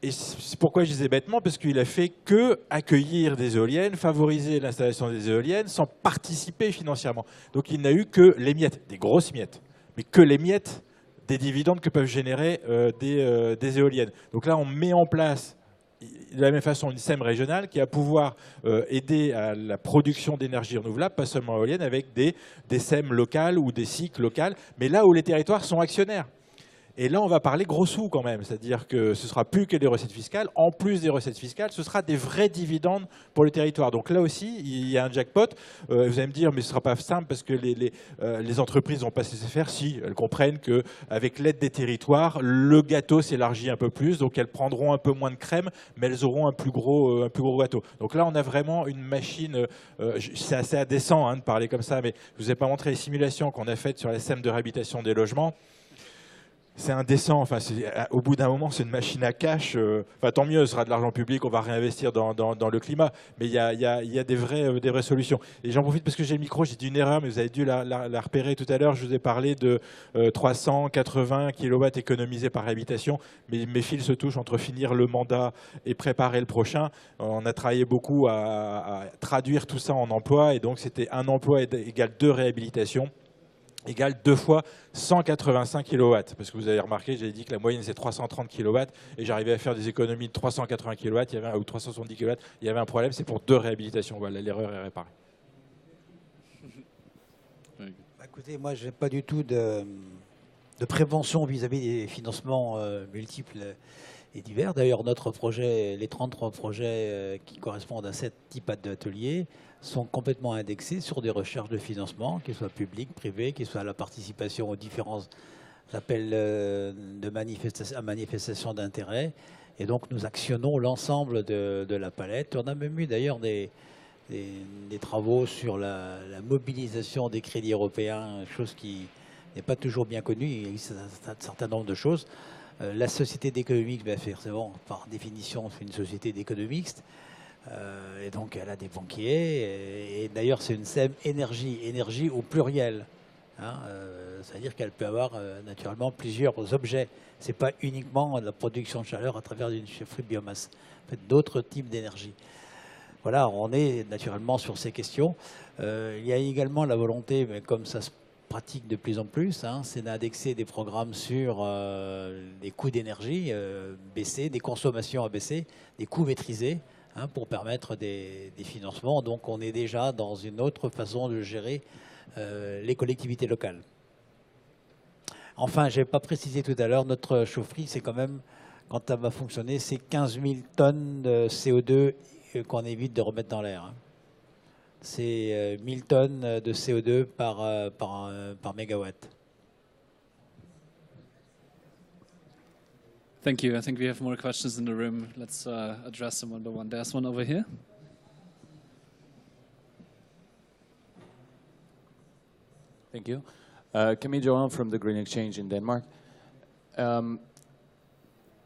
Et c'est pourquoi je disais bêtement, parce qu'il a fait que accueillir des éoliennes, favoriser l'installation des éoliennes sans participer financièrement. Donc il n'a eu que les miettes, des grosses miettes. mais que les miettes des dividendes que peuvent générer des éoliennes. Donc là, on met en place de la même façon une SEM régionale qui va pouvoir aider à la production d'énergie renouvelable, pas seulement éolienne, avec des SEM locales ou des SIC locales, mais là où les territoires sont actionnaires. Et là, on va parler gros sous quand même, c'est-à-dire que ce ne sera plus que des recettes fiscales. En plus des recettes fiscales, ce sera des vrais dividendes pour le territoire. Donc là aussi, il y a un jackpot. Vous allez me dire, mais ce ne sera pas simple parce que les entreprises vont pas se laisser faire. Si, elles comprennent qu'avec l'aide des territoires, le gâteau s'élargit un peu plus. Donc elles prendront un peu moins de crème, mais elles auront un plus gros gâteau. Donc là, on a vraiment une machine. C'est assez indécent de parler comme ça, mais je ne vous ai pas montré les simulations qu'on a faites sur la SEM de réhabilitation des logements. C'est indécent. Enfin, au bout d'un moment, c'est une machine à cash. Tant mieux, ce sera de l'argent public, on va réinvestir dans le climat. Mais il y a des vraies solutions. Et j'en profite parce que j'ai le micro, j'ai dit une erreur, mais vous avez dû la repérer tout à l'heure. Je vous ai parlé de 380 kW économisés par habitation. Mais mes fils se touchent entre finir le mandat et préparer le prochain. On a travaillé beaucoup à traduire tout ça en emploi. Et donc, c'était un emploi égale 2 réhabilitations, égale 2 fois 185 kW. Parce que vous avez remarqué, j'avais dit que la moyenne c'est 330 kW et j'arrivais à faire des économies de 380 kW ou 370 kW. Il y avait un problème, c'est pour 2 réhabilitations. Voilà, l'erreur est réparée. Écoutez, moi je n'ai pas du tout de prévention vis-à-vis des financements multiples et divers. D'ailleurs, notre projet, les 33 projets qui correspondent à cet type d'atelier, sont complètement indexés sur des recherches de financement, qu'ils soient publics, privés, qu'ils soient la participation aux différents appels de manifestation d'intérêt. Et donc, nous actionnons l'ensemble de la palette. On a même eu d'ailleurs des travaux sur la mobilisation des crédits européens, chose qui n'est pas toujours bien connue. Il existe un certain nombre de choses. La société d'économie mixte, bien forcément, par définition, c'est une société d'économie mixte. Et donc, elle a des banquiers. Et d'ailleurs, c'est une SEM énergie au pluriel. C'est-à-dire qu'elle peut avoir naturellement plusieurs objets. Ce n'est pas uniquement la production de chaleur à travers une chefferie de biomasse. En fait, d'autres types d'énergie. Voilà, on est naturellement sur ces questions. Il y a également la volonté, mais comme ça se pratique de plus en plus, c'est d'indexer des programmes sur les coûts d'énergie baissés, des consommations à baisser, des coûts maîtrisés, pour permettre des financements. Donc on est déjà dans une autre façon de gérer les collectivités locales. Enfin, je n'ai pas précisé tout à l'heure, notre chaufferie, c'est quand même, quand elle va fonctionner, c'est 15 000 tonnes de CO2 qu'on évite de remettre dans l'air. C'est 1000 tonnes de CO2 par mégawatt. Thank you. I think we have more questions in the room. Let's address them one by one. There's one over here. Thank you. Camille Johan from the Green Exchange in Denmark.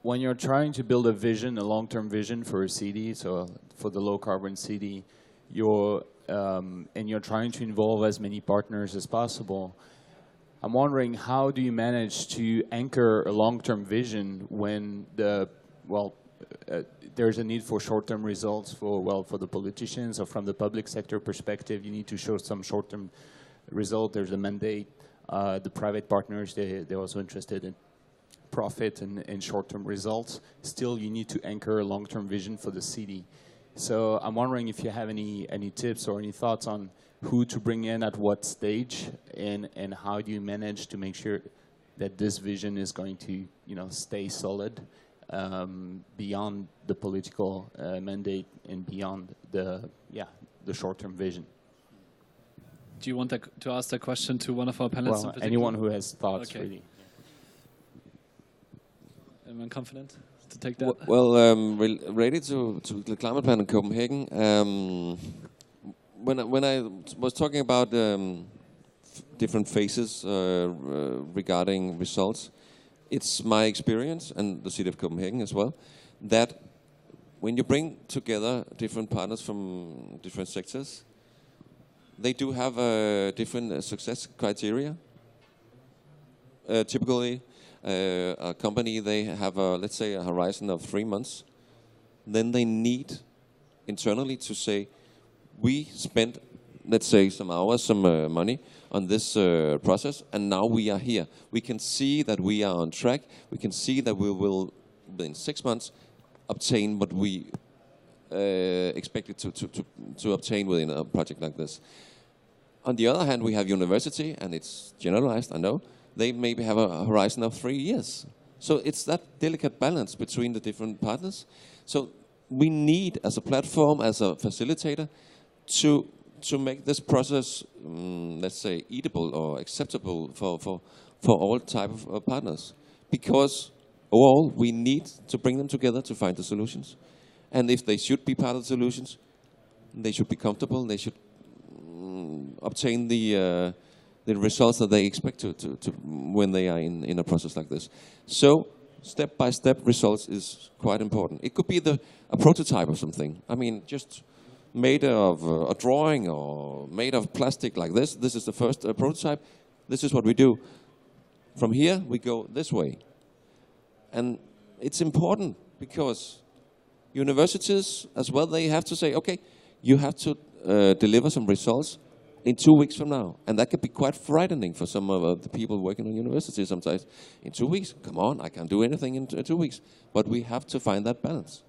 When you're trying to build a vision, a long-term vision for a city, so for the low-carbon city, and you're trying to involve as many partners as possible, I'm wondering, how do you manage to anchor a long-term vision when there's a need for short-term results for the politicians, or from the public sector perspective, you need to show some short-term result. There's a mandate. The private partners, they're also interested in profit and short-term results. Still, you need to anchor a long-term vision for the city. So I'm wondering if you have any tips or any thoughts on who to bring in at what stage, and how do you manage to make sure that this vision is going to stay solid beyond the political mandate and beyond the short-term vision. Do you want to ask that question to one of our panelists? Well, anyone who has thoughts, okay. Really. Am I confident to take that? Well, related to the climate plan in Copenhagen, when I was talking about different phases regarding results, it's my experience, and the city of Copenhagen as well, that when you bring together different partners from different sectors, they do have different success criteria. Typically, a company, they have let's say a horizon of 3 months. Then they need internally to say, we spent let's say, some hours, some money on this process, and now we are here. We can see that we are on track. We can see that we will, in 6 months, obtain what we expected to obtain within a project like this. On the other hand, we have university, and it's generalized, I know. They maybe have a horizon of 3 years. So it's that delicate balance between the different partners. So we need, as a platform, as a facilitator, to make this process, let's say, eatable or acceptable for all type of partners. Because overall, we need to bring them together to find the solutions. And if they should be part of the solutions, they should be comfortable. They should obtain the results that they expect to when they are in a process like this. So step-by-step results is quite important. It could be a prototype of something. I mean, just made of a drawing or made of plastic like this. This is the first prototype. This is what we do. From here, we go this way. And it's important because universities as well, they have to say, okay, you have to deliver some results in 2 weeks from now. And that could be quite frightening for some of the people working on universities sometimes. In 2 weeks, come on, I can't do anything in 2 weeks. But we have to find that balance.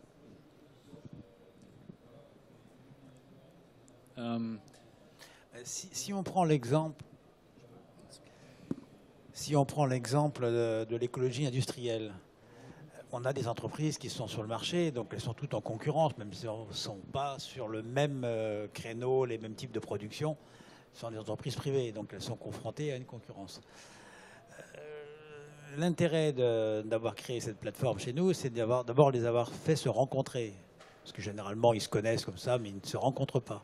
Si on prend l'exemple de l'écologie industrielle, on a des entreprises qui sont sur le marché, donc elles sont toutes en concurrence, même si elles ne sont pas sur le même créneau, les mêmes types de production. Ce sont des entreprises privées, donc elles sont confrontées à une concurrence. L'intérêt d'avoir créé cette plateforme chez nous, c'est d'abord les avoir fait se rencontrer. Parce que généralement, ils se connaissent comme ça, mais ils ne se rencontrent pas.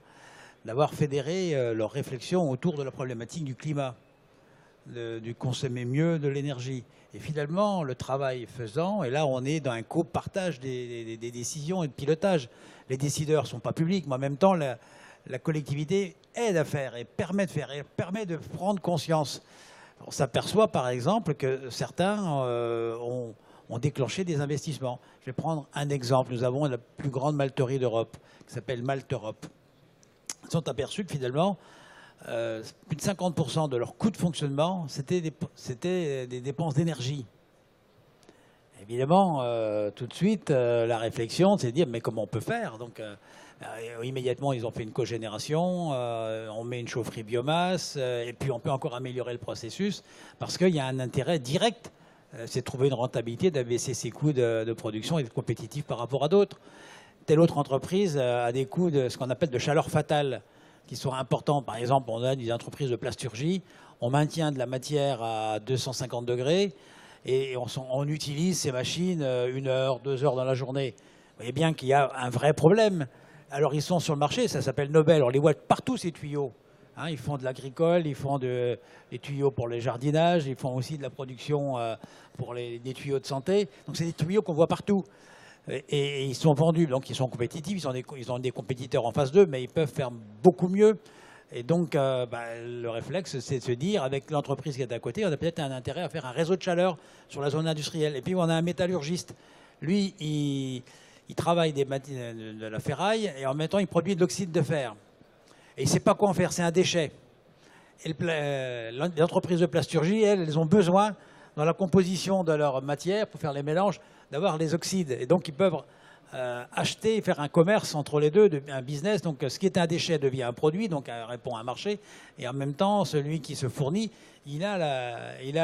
D'avoir fédéré leurs réflexions autour de la problématique du climat, du consommer mieux de l'énergie. Et finalement, le travail faisant, et là on est dans un co-partage des décisions et de pilotage. Les décideurs ne sont pas publics, mais en même temps, la collectivité aide à faire et permet de faire, et permet de prendre conscience. On s'aperçoit par exemple que certains ont déclenché des investissements. Je vais prendre un exemple. Nous avons la plus grande malterie d'Europe, qui s'appelle Malte Europe. Ils sont aperçus que finalement, plus de 50% de leur coût de fonctionnement, c'était des dépenses d'énergie. Évidemment, tout de suite, la réflexion, c'est de dire, mais comment on peut faire? Donc, immédiatement, ils ont fait une cogénération, on met une chaufferie biomasse, et puis on peut encore améliorer le processus, parce qu'il y a un intérêt direct, c'est de trouver une rentabilité, d'abaisser ses coûts de production et d'être compétitif par rapport à d'autres. Telle autre entreprise a des coûts de ce qu'on appelle de chaleur fatale, qui sont importants. Par exemple, on a des entreprises de plasturgie, on maintient de la matière à 250 degrés et on utilise ces machines 1 heure, 2 heures dans la journée. Vous voyez bien qu'il y a un vrai problème. Alors ils sont sur le marché, ça s'appelle Nobel, on les voit partout ces tuyaux. Hein, ils font de l'agricole, ils font des tuyaux pour les jardinages, ils font aussi de la production pour des tuyaux de santé. Donc c'est des tuyaux qu'on voit partout. Et ils sont vendus, donc ils sont compétitifs, ils ont des compétiteurs en face d'eux, mais ils peuvent faire beaucoup mieux. Et donc, le réflexe, c'est de se dire, avec l'entreprise qui est à côté, on a peut-être un intérêt à faire un réseau de chaleur sur la zone industrielle. Et puis, on a un métallurgiste. Lui, il travaille de la ferraille et en même temps, il produit de l'oxyde de fer. Et il ne sait pas quoi en faire, c'est un déchet. Et les entreprises de plasturgie, elles ont besoin, dans la composition de leur matière, pour faire les mélanges, d'avoir les oxydes. Et donc, ils peuvent acheter, faire un commerce entre les deux, un business. Donc, ce qui est un déchet devient un produit, donc répond à un marché. Et en même temps, celui qui se fournit, il a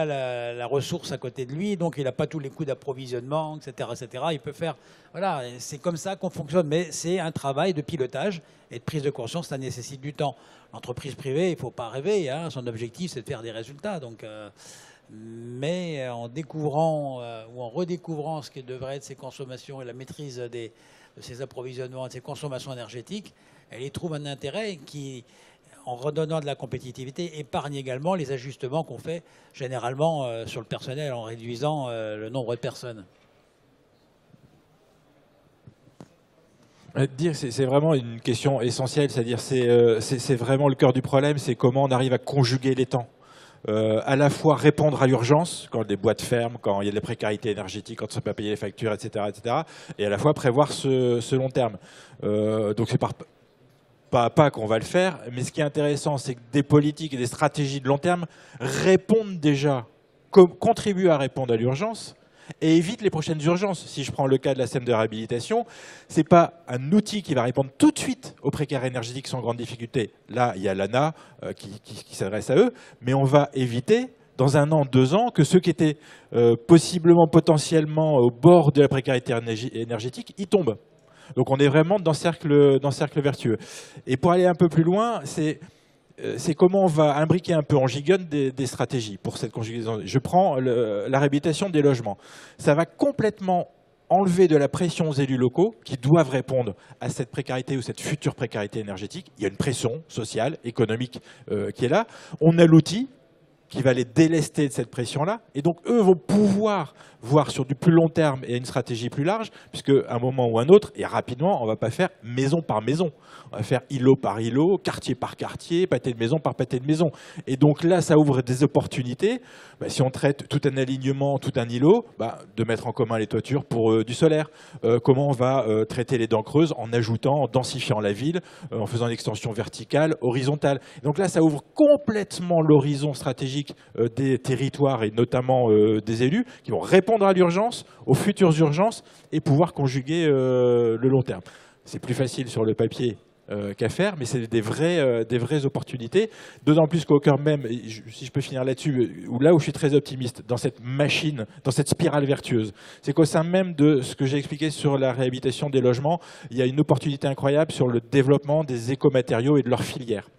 la ressource à côté de lui, donc il n'a pas tous les coûts d'approvisionnement, etc., etc. Il peut faire... Voilà, c'est comme ça qu'on fonctionne. Mais c'est un travail de pilotage et de prise de conscience, ça nécessite du temps. L'entreprise privée, il ne faut pas rêver. Hein, son objectif, c'est de faire des résultats. Donc... mais en découvrant ou en redécouvrant ce qui devrait être ses consommations et la maîtrise de ses approvisionnements et de ses consommations énergétiques, elle y trouve un intérêt qui, en redonnant de la compétitivité, épargne également les ajustements qu'on fait généralement sur le personnel en réduisant le nombre de personnes. C'est vraiment une question essentielle, c'est-à-dire c'est vraiment le cœur du problème, c'est comment on arrive à conjuguer les temps. À la fois répondre à l'urgence, quand les boîtes ferment, quand il y a de la précarité énergétique, quand on ne peut pas payer les factures, etc., etc., et à la fois prévoir ce long terme. Donc c'est par... pas à pas qu'on va le faire, mais ce qui est intéressant, c'est que des politiques et des stratégies de long terme répondent déjà, contribuent à répondre à l'urgence et évitent les prochaines urgences. Si je prends le cas de la SEM de réhabilitation, ce n'est pas un outil qui va répondre tout de suite aux précaires énergétiques qui sont en grande difficulté. Là, il y a l'ANA qui s'adresse à eux, mais on va éviter dans 1 an, 2 ans, que ceux qui étaient potentiellement au bord de la précarité énergétique y tombent. Donc on est vraiment dans cercle vertueux. Et pour aller un peu plus loin, c'est comment on va imbriquer un peu en gigogne des stratégies pour cette conjugaison. Je prends la réhabilitation des logements. Ça va complètement enlever de la pression aux élus locaux qui doivent répondre à cette précarité ou cette future précarité énergétique. Il y a une pression sociale, économique qui est là. On a l'outil qui va les délester de cette pression-là. Et donc, eux vont pouvoir voir sur du plus long terme et une stratégie plus large, puisque à un moment ou un autre, et rapidement, on ne va pas faire maison par maison. On va faire îlot par îlot, quartier par quartier, pâté de maison par pâté de maison. Et donc là, ça ouvre des opportunités. Si on traite tout un alignement, tout un îlot, de mettre en commun les toitures pour du solaire. Comment on va traiter les dents creuses en ajoutant, en densifiant la ville, en faisant une extension verticale, horizontale. Et donc là, ça ouvre complètement l'horizon stratégique des territoires et notamment des élus qui vont répondre à l'urgence, aux futures urgences et pouvoir conjuguer le long terme. C'est plus facile sur le papier qu'à faire, mais c'est des vraies opportunités. D'autant plus qu'au cœur même, si je peux finir là-dessus, là où je suis très optimiste, dans cette machine, dans cette spirale vertueuse, c'est qu'au sein même de ce que j'ai expliqué sur la réhabilitation des logements, il y a une opportunité incroyable sur le développement des écomatériaux et de leur filière.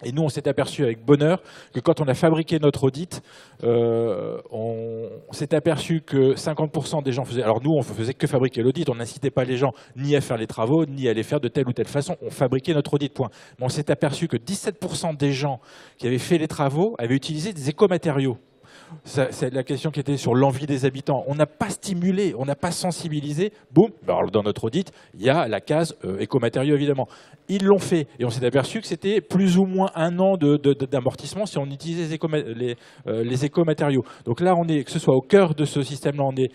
Et nous, on s'est aperçu avec bonheur que quand on a fabriqué notre audit, on s'est aperçu que 50% des gens faisaient... Alors nous, on ne faisait que fabriquer l'audit, on n'incitait pas les gens ni à faire les travaux, ni à les faire de telle ou telle façon. On fabriquait notre audit, point. Mais on s'est aperçu que 17% des gens qui avaient fait les travaux avaient utilisé des écomatériaux. C'est la question qui était sur l'envie des habitants. On n'a pas stimulé, on n'a pas sensibilisé. Boum, alors dans notre audit, il y a la case écomatériaux, évidemment. Ils l'ont fait et on s'est aperçu que c'était plus ou moins 1 an d'amortissement si on utilisait les écomatériaux. Donc là, on est, que ce soit au cœur de ce système-là, on est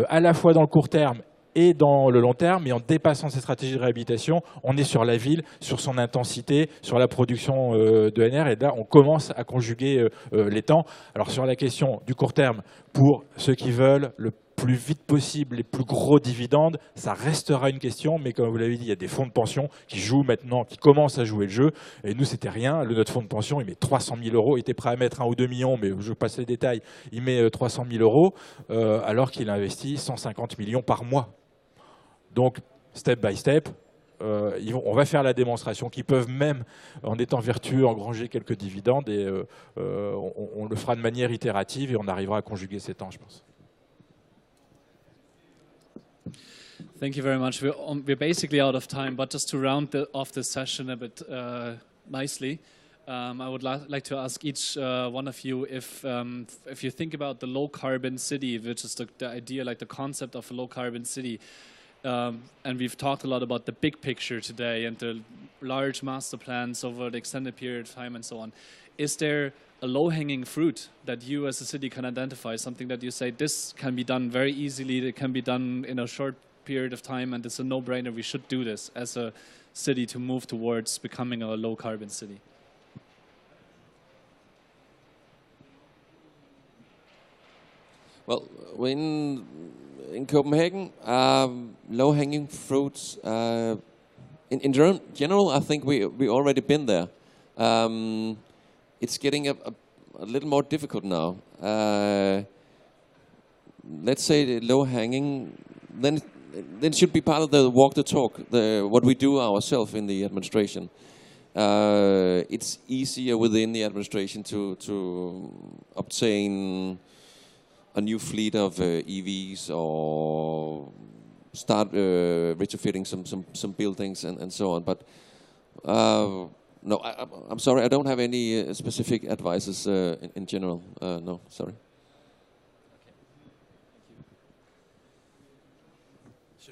à la fois dans le court terme et dans le long terme, et en dépassant ces stratégies de réhabilitation, on est sur la ville, sur son intensité, sur la production d'ENR, et là, on commence à conjuguer les temps. Alors sur la question du court terme, pour ceux qui veulent le plus vite possible les plus gros dividendes, ça restera une question, mais comme vous l'avez dit, il y a des fonds de pension qui jouent maintenant, qui commencent à jouer le jeu, et nous, c'était rien. Notre fonds de pension, il met 300 000 €, il était prêt à mettre 1 ou 2 millions, mais je passe les détails, il met 300 000 €, alors qu'il investit 150 millions par mois. Donc, step by step, on va faire la démonstration qu'ils peuvent même, en étant vertueux, engranger quelques dividendes et on le fera de manière itérative et on arrivera à conjuguer ces temps, je pense. Thank you very much. We're basically out of time, but just to round off this session a bit nicely, I would like to ask each one of you if you think about the low-carbon city, which is the idea, like the concept of a low-carbon city, and we've talked a lot about the big picture today and the large master plans over the extended period of time and so on. Is there a low-hanging fruit that you as a city can identify, something that you say, this can be done very easily, it can be done in a short period of time, and it's a no-brainer, we should do this as a city to move towards becoming a low-carbon city? Well, in Copenhagen, low-hanging fruits. In general, I think we already been there. It's getting a little more difficult now. Let's say the low-hanging, then it should be part of the walk the talk, what we do ourselves in the administration. It's easier within the administration to obtain a new fleet of EVs or start retrofitting some buildings and so on. But no, I'm sorry, I don't have any specific advices in general. No, sorry.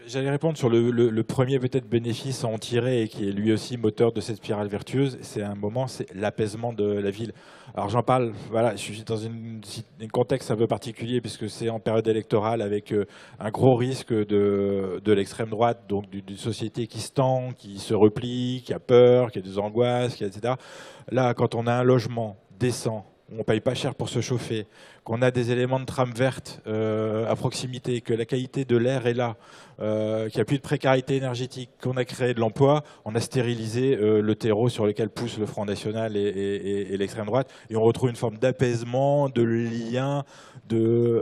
J'allais répondre sur le premier peut-être bénéfice à en tirer et qui est lui aussi moteur de cette spirale vertueuse. C'est un moment, c'est l'apaisement de la ville. Alors j'en parle, voilà, je suis dans un contexte un peu particulier puisque c'est en période électorale avec un gros risque de l'extrême droite, donc d'une société qui se tend, qui se replie, qui a peur, qui a des angoisses, etc. Là, quand on a un logement décent, on ne paye pas cher pour se chauffer, qu'on a des éléments de trame verte à proximité, que la qualité de l'air est là, qu'il n'y a plus de précarité énergétique, qu'on a créé de l'emploi, on a stérilisé le terreau sur lequel pousse le Front National et l'extrême droite, et on retrouve une forme d'apaisement, de lien,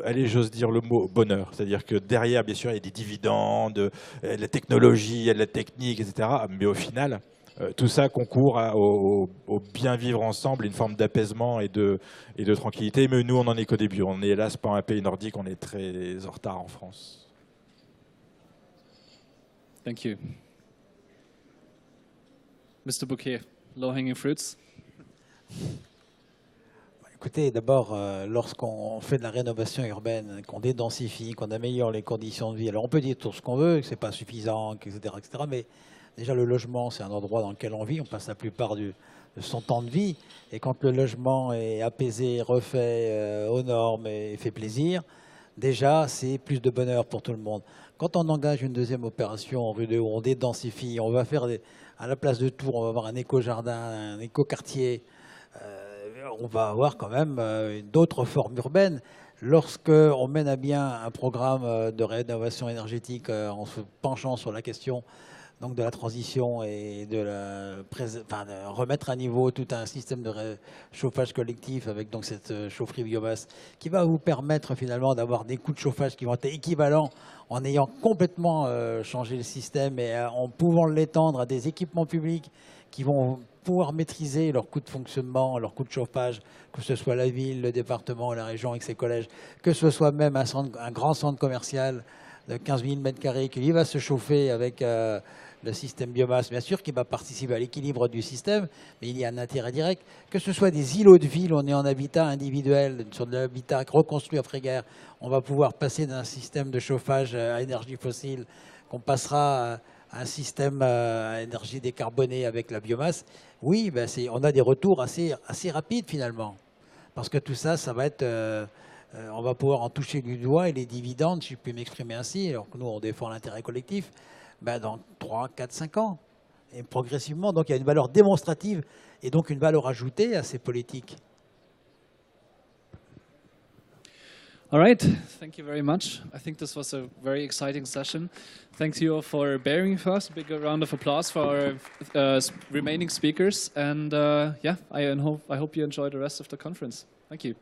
allez, j'ose dire le mot bonheur. C'est-à-dire que derrière, bien sûr, il y a des dividendes, il y a de la technologie, il y a de la technique, etc. Mais au final, tout ça concourt au bien vivre ensemble, une forme d'apaisement et de tranquillité. Mais nous, on n'en est qu'au début. On n'est hélas pas un pays nordique, on est très en retard en France. Thank you. Mr. Bouquet, low-hanging fruits. Écoutez, d'abord, lorsqu'on fait de la rénovation urbaine, qu'on dédensifie, qu'on améliore les conditions de vie, alors on peut dire tout ce qu'on veut, que ce n'est pas suffisant, etc., mais déjà le logement, c'est un endroit dans lequel on vit, on passe la plupart de son temps de vie, et quand le logement est apaisé, refait aux normes et fait plaisir, déjà c'est plus de bonheur pour tout le monde. Quand on engage une deuxième opération rue de où on dédensifie, on va faire à la place de Tours, on va avoir un éco-jardin, un éco-quartier, on va avoir quand même d'autres formes urbaines. Lorsqu'on mène à bien un programme de rénovation énergétique en se penchant sur la question donc de la transition et de remettre à niveau tout un système de chauffage collectif avec donc cette chaufferie biomasse qui va vous permettre finalement d'avoir des coûts de chauffage qui vont être équivalents en ayant complètement changé le système et en pouvant l'étendre à des équipements publics qui vont pouvoir maîtriser leurs coûts de fonctionnement, leurs coûts de chauffage, que ce soit la ville, le département, la région avec ses collèges, que ce soit même un grand centre commercial de 15 000 m² qui lui va se chauffer avec le système biomasse, bien sûr, qui va participer à l'équilibre du système, mais il y a un intérêt direct. Que ce soit des îlots de ville, on est en habitat individuel, sur de l'habitat reconstruit après-guerre, on va pouvoir passer d'un système de chauffage à énergie fossile, qu'on passera à un système à énergie décarbonée avec la biomasse. Oui, ben on a des retours assez rapides finalement, parce que tout ça, ça va être... on va pouvoir en toucher du doigt et les dividendes, si je puis m'exprimer ainsi, alors que nous, on défend l'intérêt collectif, ben dans 3, 4, 5 ans. Et progressivement, donc il y a une valeur démonstrative et donc une valeur ajoutée à ces politiques. All right, thank you very much. I think this was a very exciting session. Thanks you all for bearing with us. A big round of applause for our remaining speakers. And yeah, I hope you enjoy the rest of the conference. Thank you.